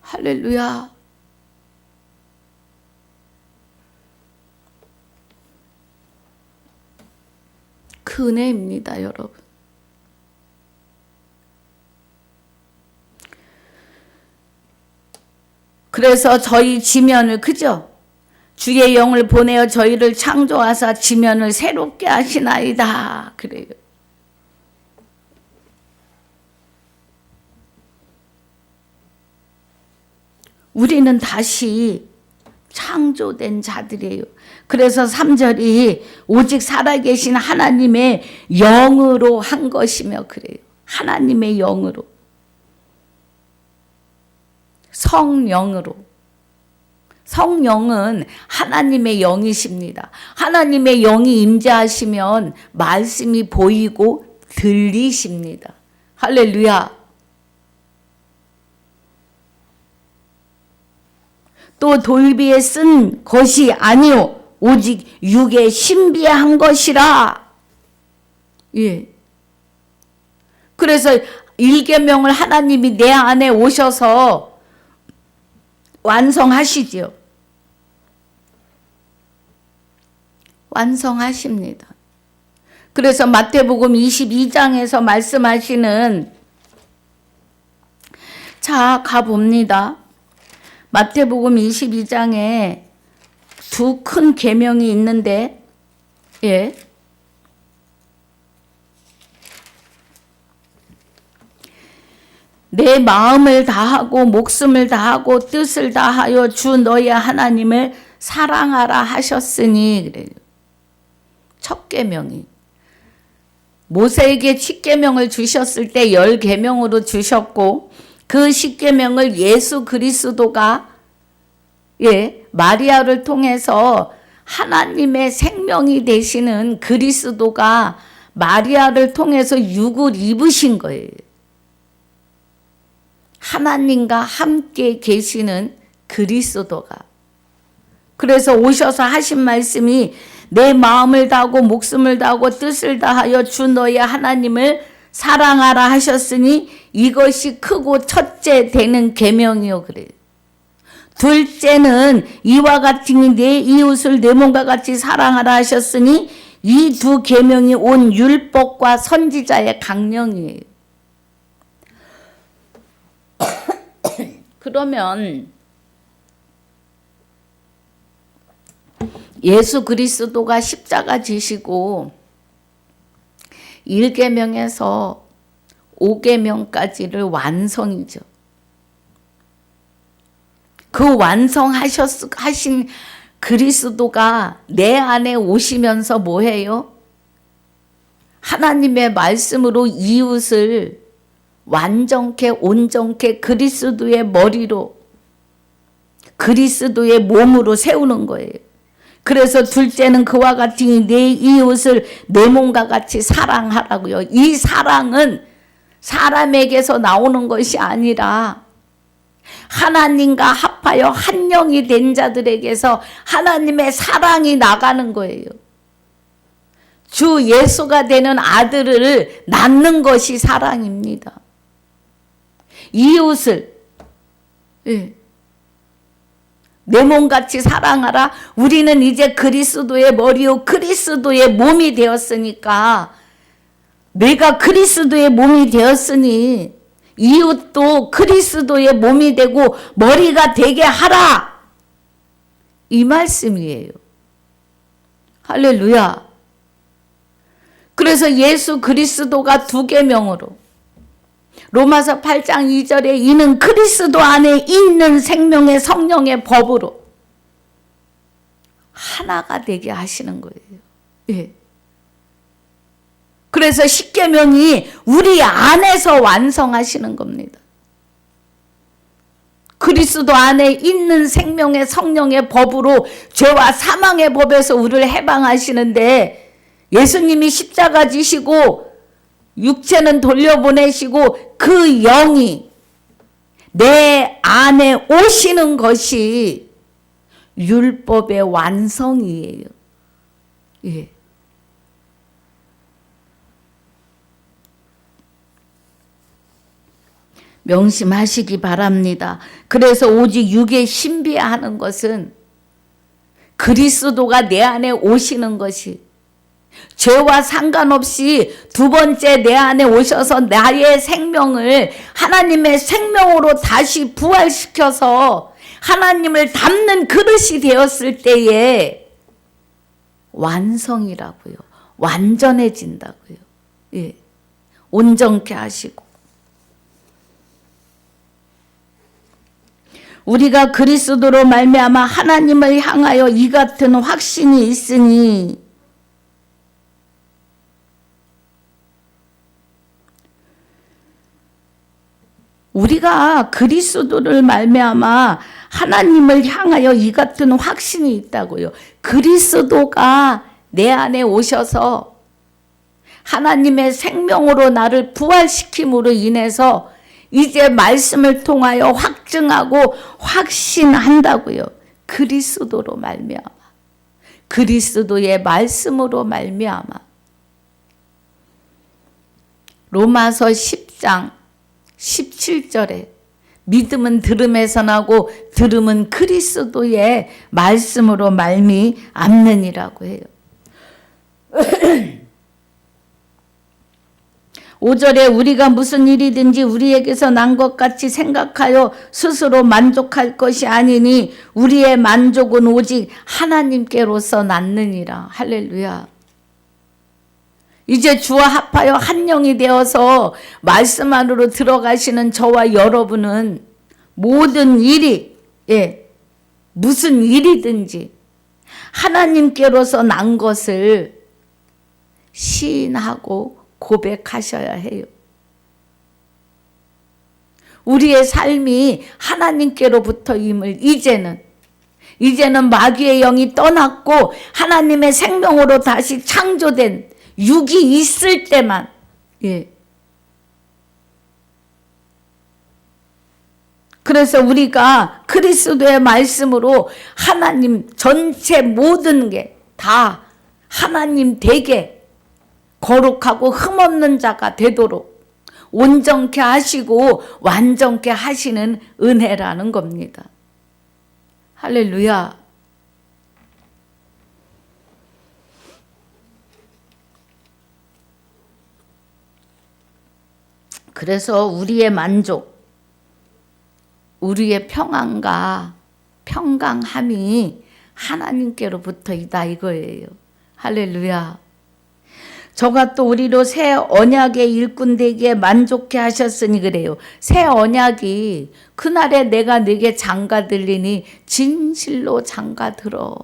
할렐루야. 그 은혜입니다, 여러분. 그래서 저희 지면을, 그죠? 주의 영을 보내어 저희를 창조하사 지면을 새롭게 하시나이다. 그래요. 우리는 다시 창조된 자들이에요. 그래서 3절이 오직 살아계신 하나님의 영으로 한 것이며 그래요. 하나님의 영으로. 성령으로. 성령은 하나님의 영이십니다. 하나님의 영이 임재하시면 말씀이 보이고 들리십니다. 할렐루야. 또 돌비에 쓴 것이 아니요 오직 육에 신비한 것이라. 예. 그래서 일계명을 하나님이 내 안에 오셔서 완성하시지요. 완성하십니다. 그래서 마태복음 22장에서 말씀하시는, 자, 가봅니다. 마태복음 22장에 두 큰 계명이 있는데, 예. 내 마음을 다하고 목숨을 다하고 뜻을 다하여 주 너희 하나님을 사랑하라 하셨으니 그래요. 첫 계명이 모세에게 10계명을 주셨을 때 10계명으로 주셨고, 그 10계명을 예수 그리스도가, 예, 마리아를 통해서 하나님의 생명이 되시는 그리스도가 마리아를 통해서 육을 입으신 거예요. 하나님과 함께 계시는 그리스도가. 그래서 오셔서 하신 말씀이 내 마음을 다하고 목숨을 다하고 뜻을 다하여 주 너희 하나님을 사랑하라 하셨으니 이것이 크고 첫째 되는 계명이요 그래요. 둘째는 이와 같이 내 이웃을 내 몸과 같이 사랑하라 하셨으니 이 두 계명이 온 율법과 선지자의 강령이에요. 그러면 예수 그리스도가 십자가 지시고 1계명에서 5계명까지를 완성이죠. 그 완성하신 그리스도가 내 안에 오시면서 뭐해요? 하나님의 말씀으로 이웃을 완전케 온전케 그리스도의 머리로, 그리스도의 몸으로 세우는 거예요. 그래서 둘째는 그와 같이 내 이웃을 내 몸과 같이 사랑하라고요. 이 사랑은 사람에게서 나오는 것이 아니라 하나님과 합하여 한 영이 된 자들에게서 하나님의 사랑이 나가는 거예요. 주 예수가 되는 아들을 낳는 것이 사랑입니다. 이웃을 내 몸같이 사랑하라. 우리는 이제 그리스도의 머리요 그리스도의 몸이 되었으니까, 내가 그리스도의 몸이 되었으니 이웃도 그리스도의 몸이 되고 머리가 되게 하라, 이 말씀이에요. 할렐루야. 그래서 예수 그리스도가 두 계명으로, 로마서 8장 2절에 이는 그리스도 안에 있는 생명의 성령의 법으로 하나가 되게 하시는 거예요. 그래서 십계명이 우리 안에서 완성하시는 겁니다. 그리스도 안에 있는 생명의 성령의 법으로 죄와 사망의 법에서 우리를 해방하시는데, 예수님이 십자가 지시고 육체는 돌려보내시고 그 영이 내 안에 오시는 것이 율법의 완성이에요. 명심하시기 바랍니다. 그래서 오직 육의 신비하는 것은 그리스도가 내 안에 오시는 것이, 죄와 상관없이 두 번째 내 안에 오셔서 나의 생명을 하나님의 생명으로 다시 부활시켜서 하나님을 닮는 그릇이 되었을 때에 완성이라고요. 완전해진다고요. 온전케 하시고. 우리가 그리스도로 말미암아 하나님을 향하여 이 같은 확신이 있으니, 우리가 그리스도를 말미암아 하나님을 향하여 이 같은 확신이 있다고요. 그리스도가 내 안에 오셔서 하나님의 생명으로 나를 부활시킴으로 인해서 이제 말씀을 통하여 확증하고 확신한다고요. 그리스도로 말미암아, 그리스도의 말씀으로 말미암아. 로마서 10장 17절에 믿음은 들음에서 나고 들음은 그리스도의 말씀으로 말미암느니라고 해요. 5절에 우리가 무슨 일이든지 우리에게서 난 것 같이 생각하여 스스로 만족할 것이 아니니 우리의 만족은 오직 하나님께로서 났느니라. 할렐루야. 이제 주와 합하여 한 영이 되어서 말씀 안으로 들어가시는 저와 여러분은 모든 일이, 무슨 일이든지 하나님께로서 난 것을 시인하고 고백하셔야 해요. 우리의 삶이 하나님께로부터임을 이제는 마귀의 영이 떠났고 하나님의 생명으로 다시 창조된 육이 있을 때만, 그래서 우리가 그리스도의 말씀으로 하나님 전체 모든 게 다 하나님 되게 거룩하고 흠없는 자가 되도록 온전케 하시고 완전케 하시는 은혜라는 겁니다. 할렐루야. 그래서 우리의 만족, 우리의 평안과 평강함이 하나님께로부터이다 이거예요. 할렐루야. 저가 또 우리로 새 언약의 일꾼 되기에 만족해 하셨으니 그래요. 새 언약이 그날에 내가 네게 장가들리니 진실로 장가들어.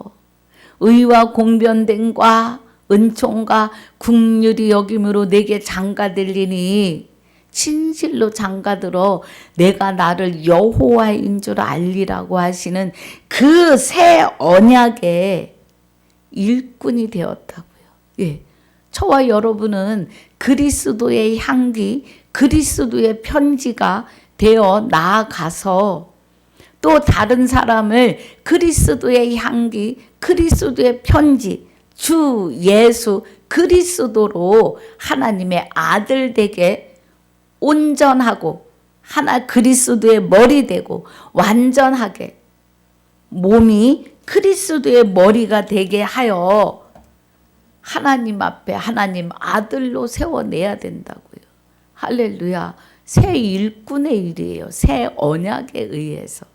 의와 공변됨과 은총과 긍휼이 여김으로 네게 장가들리니 진실로 장가들어 내가 나를 여호와인 줄 알리라고 하시는 그 새 언약의 일꾼이 되었다고요. 저와 여러분은 그리스도의 향기, 그리스도의 편지가 되어 나아가서 또 다른 사람을 그리스도의 향기, 그리스도의 편지, 주 예수 그리스도로 하나님의 아들 되게 온전하고 그리스도의 머리 되고 완전하게 몸이 그리스도의 머리가 되게 하여 하나님 앞에 하나님 아들로 세워내야 된다고요. 할렐루야. 새 일꾼의 일이에요. 새 언약에 의해서.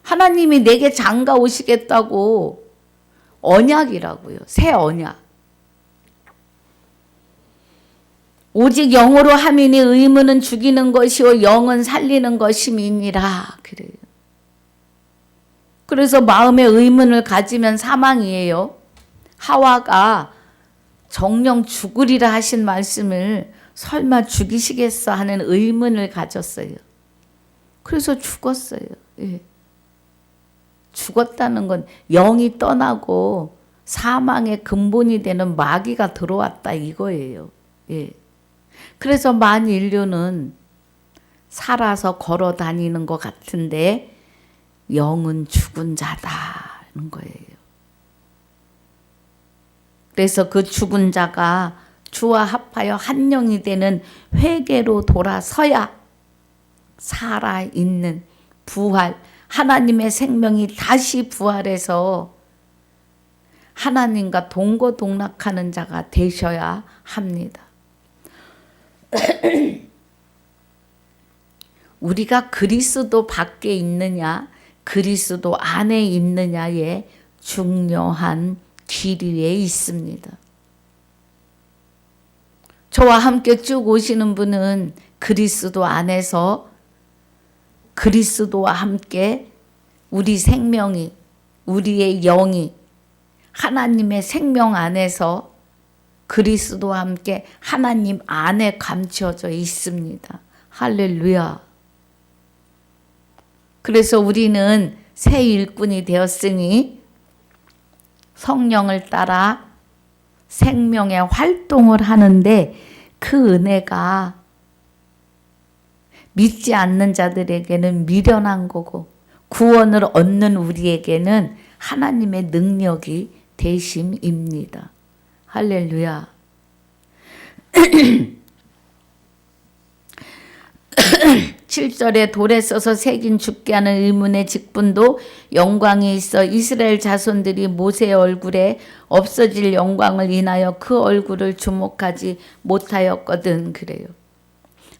하나님이 내게 장가 오시겠다고 언약이라고요. 새 언약. 오직 영으로 함이니 의무는 죽이는 것이요 영은 살리는 것임이니라. 그래요. 그래서 마음의 의문을 가지면 사망이에요. 하와가 정령 죽으리라 하신 말씀을 설마 죽이시겠어 하는 의문을 가졌어요. 그래서 죽었어요. 예. 죽었다는 건 영이 떠나고 사망의 근본이 되는 마귀가 들어왔다 이거예요. 예. 그래서 만 인류는 살아서 걸어 다니는 것 같은데 영은 죽은 자다는 거예요. 그래서 그 죽은 자가 주와 합하여 한 영이 되는 회개로 돌아서야 살아있는 부활, 하나님의 생명이 다시 부활해서 하나님과 동거동락하는 자가 되셔야 합니다. 우리가 그리스도 밖에 있느냐 그리스도 안에 있느냐의 중요한 길이에 있습니다. 저와 함께 쭉 오시는 분은 그리스도 안에서 그리스도와 함께 우리 생명이 우리의 영이 하나님의 생명 안에서 그리스도와 함께 하나님 안에 감춰져 있습니다. 할렐루야. 그래서 우리는 새 일꾼이 되었으니 성령을 따라 생명의 활동을 하는데 그 은혜가 믿지 않는 자들에게는 미련한 거고 구원을 얻는 우리에게는 하나님의 능력이 되심입니다. 할렐루야. 7절에 돌에 써서 새긴 죽게 하는 의문의 직분도 영광이 있어 이스라엘 자손들이 모세의 얼굴에 없어질 영광을 인하여 그 얼굴을 주목하지 못하였거든. 그래요.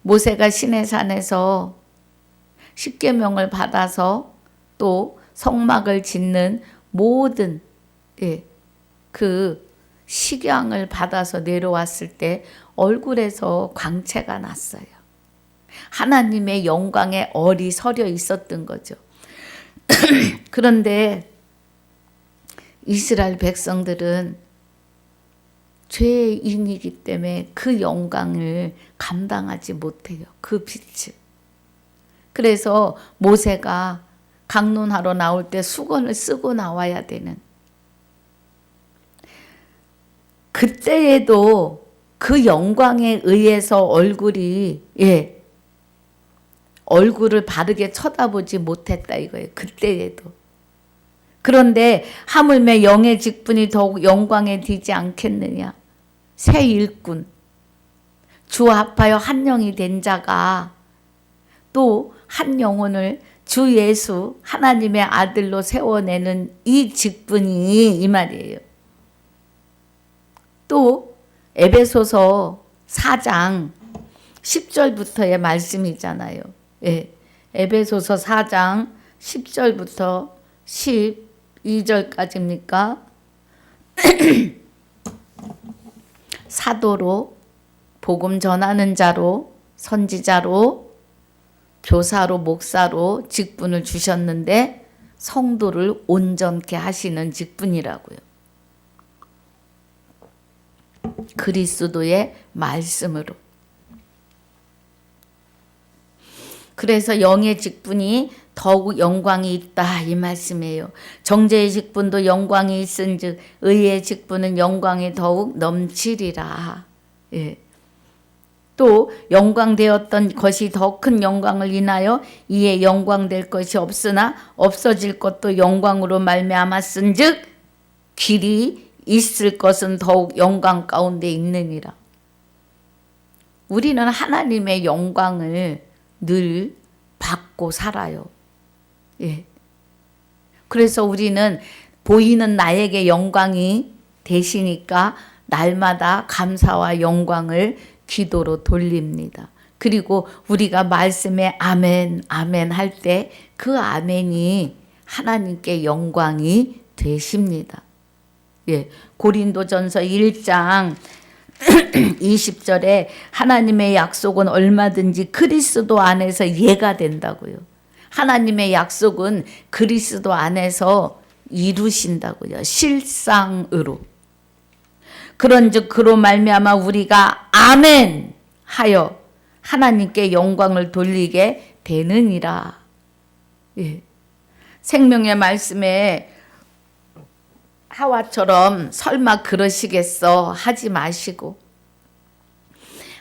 모세가 시내산에서 십계명을 받아서 또 성막을 짓는 모든 그 식양을 받아서 내려왔을 때 얼굴에서 광채가 났어요. 하나님의 영광에 얼이 서려 있었던 거죠. 그런데 이스라엘 백성들은 죄인이기 때문에 그 영광을 감당하지 못해요. 그 빛을. 그래서 모세가 강론하러 나올 때 수건을 쓰고 나와야 되는 그때에도 그 영광에 의해서 얼굴을 바르게 쳐다보지 못했다 이거예요. 그때에도. 그런데 하물며 영의 직분이 더욱 영광에 뒤지 않겠느냐. 새 일꾼, 주와 합하여 한 영이 된 자가 또 한 영혼을 주 예수 하나님의 아들로 세워내는 이 직분이 이 말이에요. 또 에베소서 4장 10절부터의 말씀이잖아요. 예. 에베소서 4장 10절부터 12절까지입니까? 사도로 복음 전하는 자로 선지자로 교사로 목사로 직분을 주셨는데 성도를 온전케 하시는 직분이라고요. 그리스도의 말씀으로. 그래서 영의 직분이 더욱 영광이 있다 이 말씀이에요. 정죄의 직분도 영광이 있은즉 의의 직분은 영광이 더욱 넘치리라. 예. 또 영광되었던 것이 더 큰 영광을 인하여 이에 영광될 것이 없으나 없어질 것도 영광으로 말미암았은즉 길이 있을 것은 더욱 영광 가운데 있느니라. 우리는 하나님의 영광을 늘 받고 살아요. 예. 그래서 우리는 보이는 나에게 영광이 되시니까 날마다 감사와 영광을 기도로 돌립니다. 그리고 우리가 말씀에 아멘, 아멘 할 때 그 아멘이 하나님께 영광이 되십니다. 예. 고린도전서 1장 20절에 하나님의 약속은 얼마든지 그리스도 안에서 예가 된다고요. 하나님의 약속은 그리스도 안에서 이루신다고요. 실상으로. 그런즉 그로 말미암아 우리가 아멘 하여 하나님께 영광을 돌리게 되느니라. 예. 생명의 말씀에 하와처럼 설마 그러시겠어 하지 마시고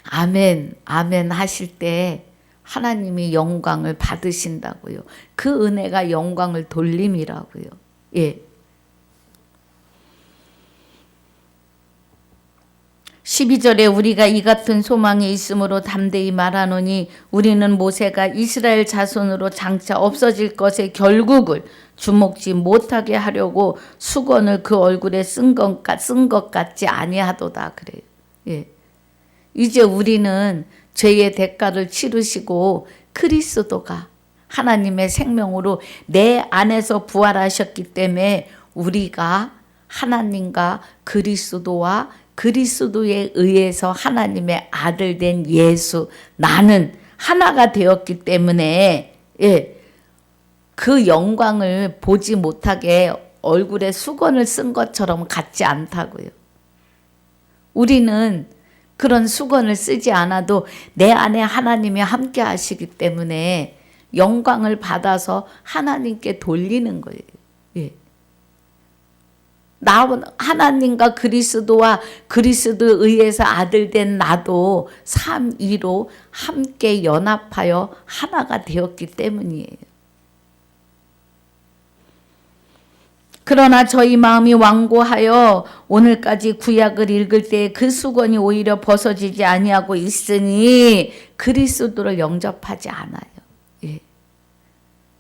아멘 아멘 하실 때 하나님이 영광을 받으신다고요. 그 은혜가 영광을 돌림이라고요. 예. 12절에 우리가 이 같은 소망이 있으므로 담대히 말하노니 우리는 모세가 이스라엘 자손으로 장차 없어질 것의 결국을 주목지 못하게 하려고 수건을 그 얼굴에 쓴 것 같지 아니하도다 그래요. 예. 이제 우리는 죄의 대가를 치르시고 그리스도가 하나님의 생명으로 내 안에서 부활하셨기 때문에 우리가 하나님과 그리스도와 그리스도에 의해서 하나님의 아들 된 예수 나는 하나가 되었기 때문에 예, 그 영광을 보지 못하게 얼굴에 수건을 쓴 것처럼 같지 않다고요. 우리는 그런 수건을 쓰지 않아도 내 안에 하나님이 함께 하시기 때문에 영광을 받아서 하나님께 돌리는 거예요. 예. 나 하나님과 그리스도와 그리스도에 의해서 아들 된 나도 삼위로 함께 연합하여 하나가 되었기 때문이에요. 그러나 저희 마음이 완고하여 오늘까지 구약을 읽을 때 그 수건이 오히려 벗어지지 아니하고 있으니 그리스도를 영접하지 않아요. 예.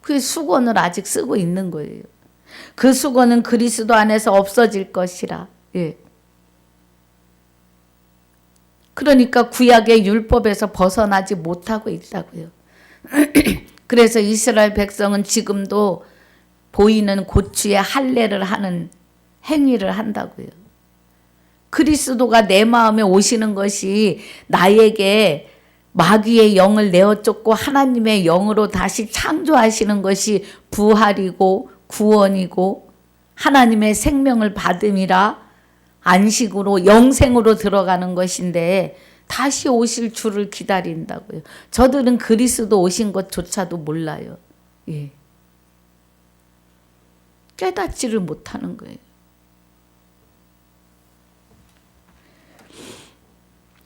그 수건을 아직 쓰고 있는 거예요. 그 수건은 그리스도 안에서 없어질 것이라. 예. 그러니까 구약의 율법에서 벗어나지 못하고 있다고요. 그래서 이스라엘 백성은 지금도 보이는 고추에 할례를 하는 행위를 한다고요. 그리스도가 내 마음에 오시는 것이 나에게 마귀의 영을 내어 쫓고 하나님의 영으로 다시 창조하시는 것이 부활이고 구원이고 하나님의 생명을 받음이라 안식으로 영생으로 들어가는 것인데 다시 오실 주를 기다린다고요. 저들은 그리스도 오신 것조차도 몰라요. 예. 깨닫지를 못하는 거예요.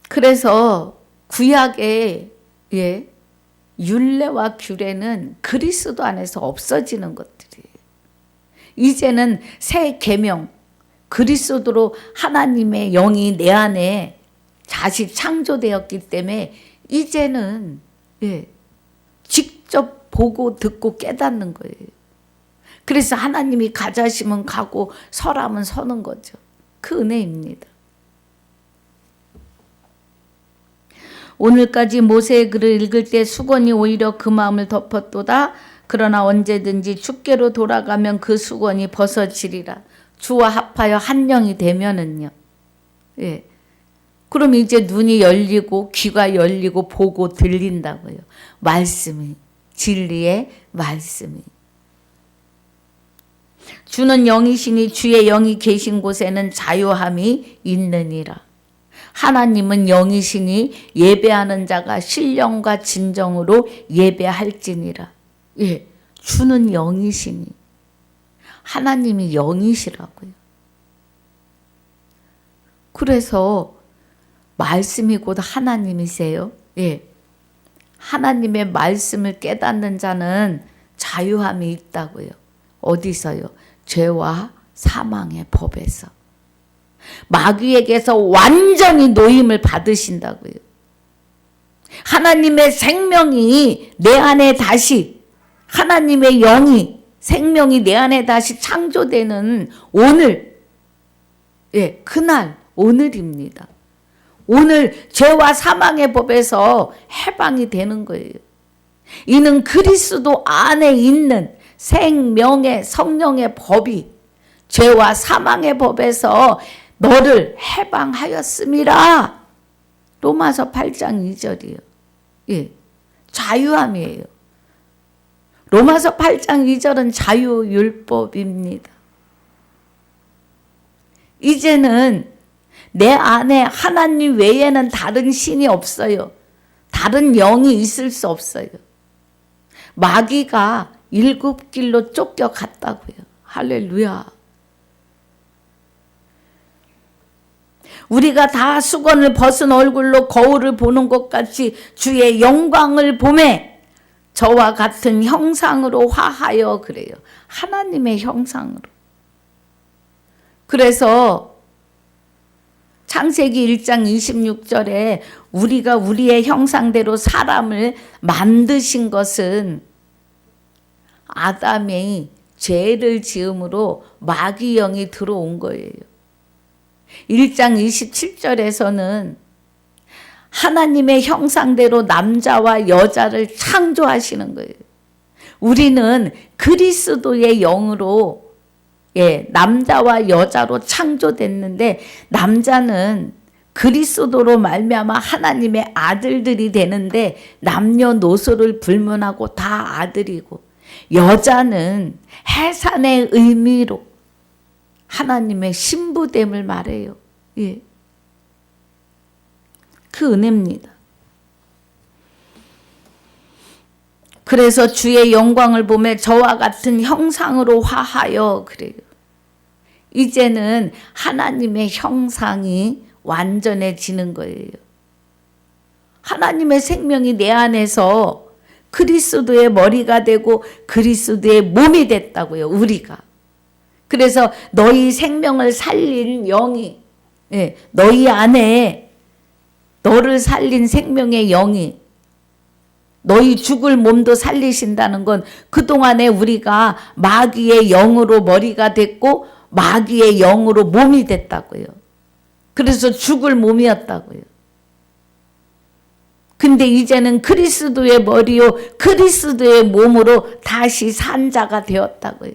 그래서 구약의 예, 율례와 규례는 그리스도 안에서 없어지는 것들이에요. 이제는 새 계명 그리스도로 하나님의 영이 내 안에 다시 창조되었기 때문에 이제는 예, 직접 보고 듣고 깨닫는 거예요. 그래서 하나님이 가자시면 가고 서라면 서는 거죠. 그 은혜입니다. 오늘까지 모세의 글을 읽을 때 수건이 오히려 그 마음을 덮었도다. 그러나 언제든지 주께로 돌아가면 그 수건이 벗어지리라. 주와 합하여 한 영이 되면은요. 예. 그럼 이제 눈이 열리고 귀가 열리고 보고 들린다고요. 말씀이, 진리의 말씀이. 주는 영이시니 주의 영이 계신 곳에는 자유함이 있느니라. 하나님은 영이시니 예배하는 자가 신령과 진정으로 예배할지니라. 예, 주는 영이시니 하나님이 영이시라고요. 그래서 말씀이 곧 하나님이세요. 예, 하나님의 말씀을 깨닫는 자는 자유함이 있다고요. 어디서요? 죄와 사망의 법에서. 마귀에게서 완전히 노임을 받으신다고요. 하나님의 생명이 내 안에 다시, 하나님의 영이, 생명이 내 안에 다시 창조되는 오늘, 그날, 오늘입니다. 오늘 죄와 사망의 법에서 해방이 되는 거예요. 이는 그리스도 안에 있는 생명의 성령의 법이 죄와 사망의 법에서 너를 해방하였음이라. 로마서 8장 2절이요. 자유함이에요. 로마서 8장 2절은 자유율법입니다. 이제는 내 안에 하나님 외에는 다른 신이 없어요. 다른 영이 있을 수 없어요. 마귀가 7길로 쫓겨갔다고요. 할렐루야. 우리가 다 수건을 벗은 얼굴로 거울을 보는 것 같이 주의 영광을 보매 저와 같은 형상으로 화하여, 그래요. 하나님의 형상으로. 그래서 창세기 1장 26절에 우리가 우리의 형상대로 사람을 만드신 것은 아담이 죄를 지음으로 마귀 영이 들어온 거예요. 1장 27절에서는 하나님의 형상대로 남자와 여자를 창조하시는 거예요. 우리는 그리스도의 영으로 남자와 여자로 창조됐는데, 남자는 그리스도로 말미암아 하나님의 아들들이 되는데 남녀노소를 불문하고 다 아들이고, 여자는 해산의 의미로 하나님의 신부됨을 말해요. 그 은혜입니다. 그래서 주의 영광을 보며 저와 같은 형상으로 화하여, 그래요. 이제는 하나님의 형상이 완전해지는 거예요. 하나님의 생명이 내 안에서 그리스도의 머리가 되고 그리스도의 몸이 됐다고요. 우리가. 그래서 너희 생명을 살린 영이, 너희 안에 너를 살린 생명의 영이 너희 죽을 몸도 살리신다는 건 그동안에 우리가 마귀의 영으로 머리가 됐고 마귀의 영으로 몸이 됐다고요. 그래서 죽을 몸이었다고요. 근데 이제는 그리스도의 머리요 그리스도의 몸으로 다시 산 자가 되었다고요.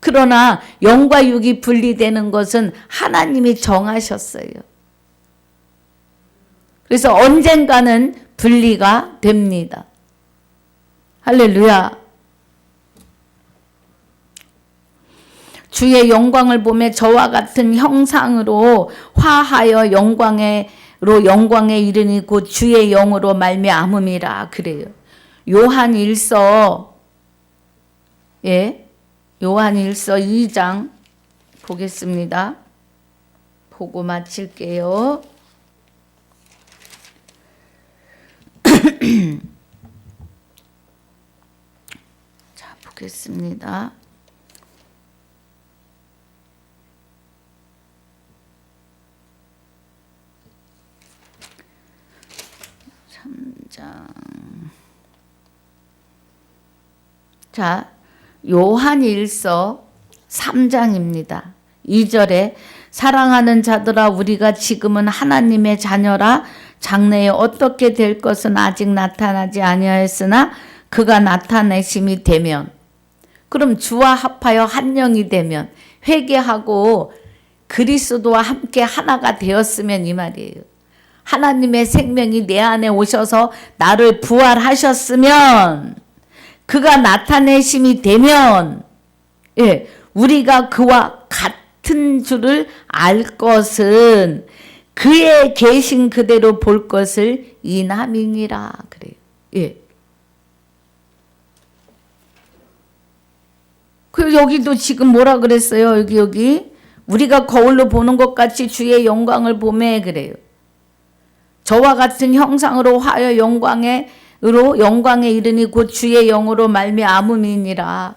그러나 영과 육이 분리되는 것은 하나님이 정하셨어요. 그래서 언젠가는 분리가 됩니다. 할렐루야. 주의 영광을 보며 저와 같은 형상으로 화하여 영광에 이르니 곧 주의 영으로 말미암음이라, 그래요. 요한일서 2장 보겠습니다. 보고 마칠게요. 자, 보겠습니다. 자, 요한일서 3장입니다. 2절에 사랑하는 자들아 우리가 지금은 하나님의 자녀라 장래에 어떻게 될 것은 아직 나타나지 아니하였으나 그가 나타내심이 되면, 그럼 주와 합하여 한 영이 되면, 회개하고 그리스도와 함께 하나가 되었으면 이 말이에요. 하나님의 생명이 내 안에 오셔서 나를 부활하셨으면, 그가 나타내심이 되면, 우리가 그와 같은 줄을 알 것은 그의 계신 그대로 볼 것을 인함이니라, 그래요. 그리고 여기도 지금 뭐라 그랬어요? 여기 우리가 거울로 보는 것 같이 주의 영광을 보매, 그래요. 저와 같은 형상으로 화여 영광에 이르니 곧 주의 영으로 말미암음이니라.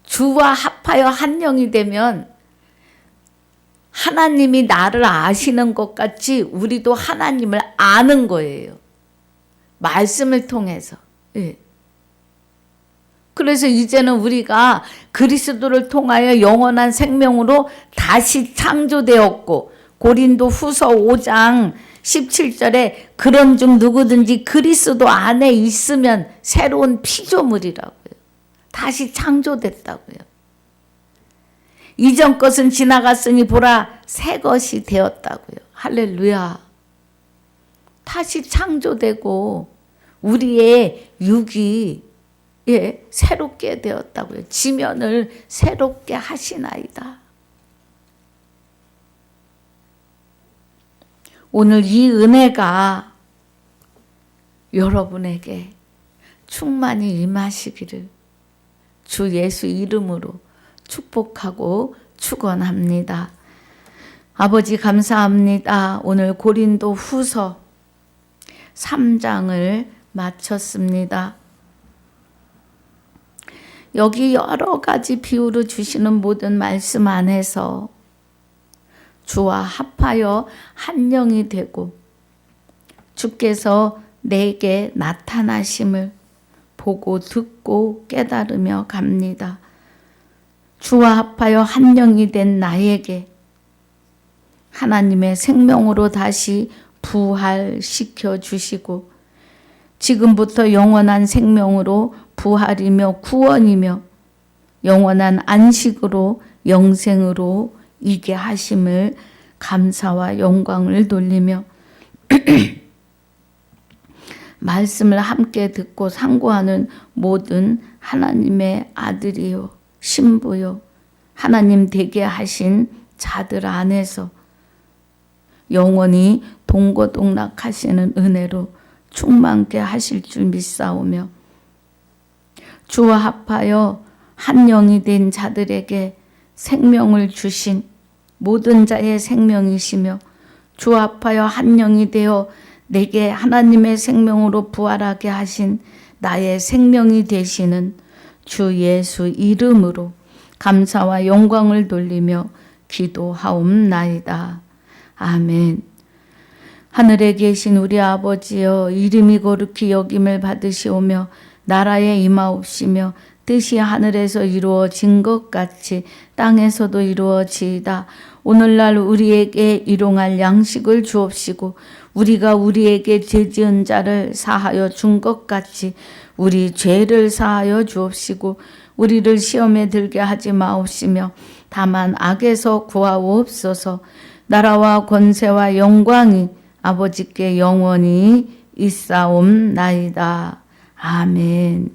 주와 합하여 한 영이 되면 하나님이 나를 아시는 것 같이 우리도 하나님을 아는 거예요. 말씀을 통해서. 예. 그래서 이제는 우리가 그리스도를 통하여 영원한 생명으로 다시 창조되었고, 고린도 후서 5장 17절에 그런즉 누구든지 그리스도 안에 있으면 새로운 피조물이라고요. 다시 창조됐다고요. 이전 것은 지나갔으니 보라 새 것이 되었다고요. 할렐루야. 다시 창조되고 우리의 육이 새롭게 되었다고요. 지면을 새롭게 하시나이다. 오늘 이 은혜가 여러분에게 충만히 임하시기를 주 예수 이름으로 축복하고 축원합니다. 아버지 감사합니다. 오늘 고린도 후서 3장을 마쳤습니다. 여기 여러 가지 비유로 주시는 모든 말씀 안에서 주와 합하여 한 영이 되고 주께서 내게 나타나심을 보고 듣고 깨달으며 갑니다. 주와 합하여 한 영이 된 나에게 하나님의 생명으로 다시 부활시켜 주시고 지금부터 영원한 생명으로 부활이며 구원이며 영원한 안식으로 영생으로 이게 하심을 감사와 영광을 돌리며 말씀을 함께 듣고 상고하는 모든 하나님의 아들이요 신부요 하나님 되게 하신 자들 안에서 영원히 동고동락하시는 은혜로 충만케 하실 줄 믿사오며 주와 합하여 한 영이 된 자들에게 생명을 주신 모든 자의 생명이시며 주와 합하여 한 영이 되어 내게 하나님의 생명으로 부활하게 하신 나의 생명이 되시는 주 예수 이름으로 감사와 영광을 돌리며 기도하옵나이다. 아멘. 하늘에 계신 우리 아버지여 이름이 거룩히 여김을 받으시오며 나라에 임하옵시며 뜻이 하늘에서 이루어진 것 같이 땅에서도 이루어지이다. 오늘날 우리에게 일용할 양식을 주옵시고 우리가 우리에게 죄 지은 자를 사하여 준 것 같이 우리 죄를 사하여 주옵시고 우리를 시험에 들게 하지 마옵시며 다만 악에서 구하옵소서. 나라와 권세와 영광이 아버지께 영원히 있사옵나이다. 아멘.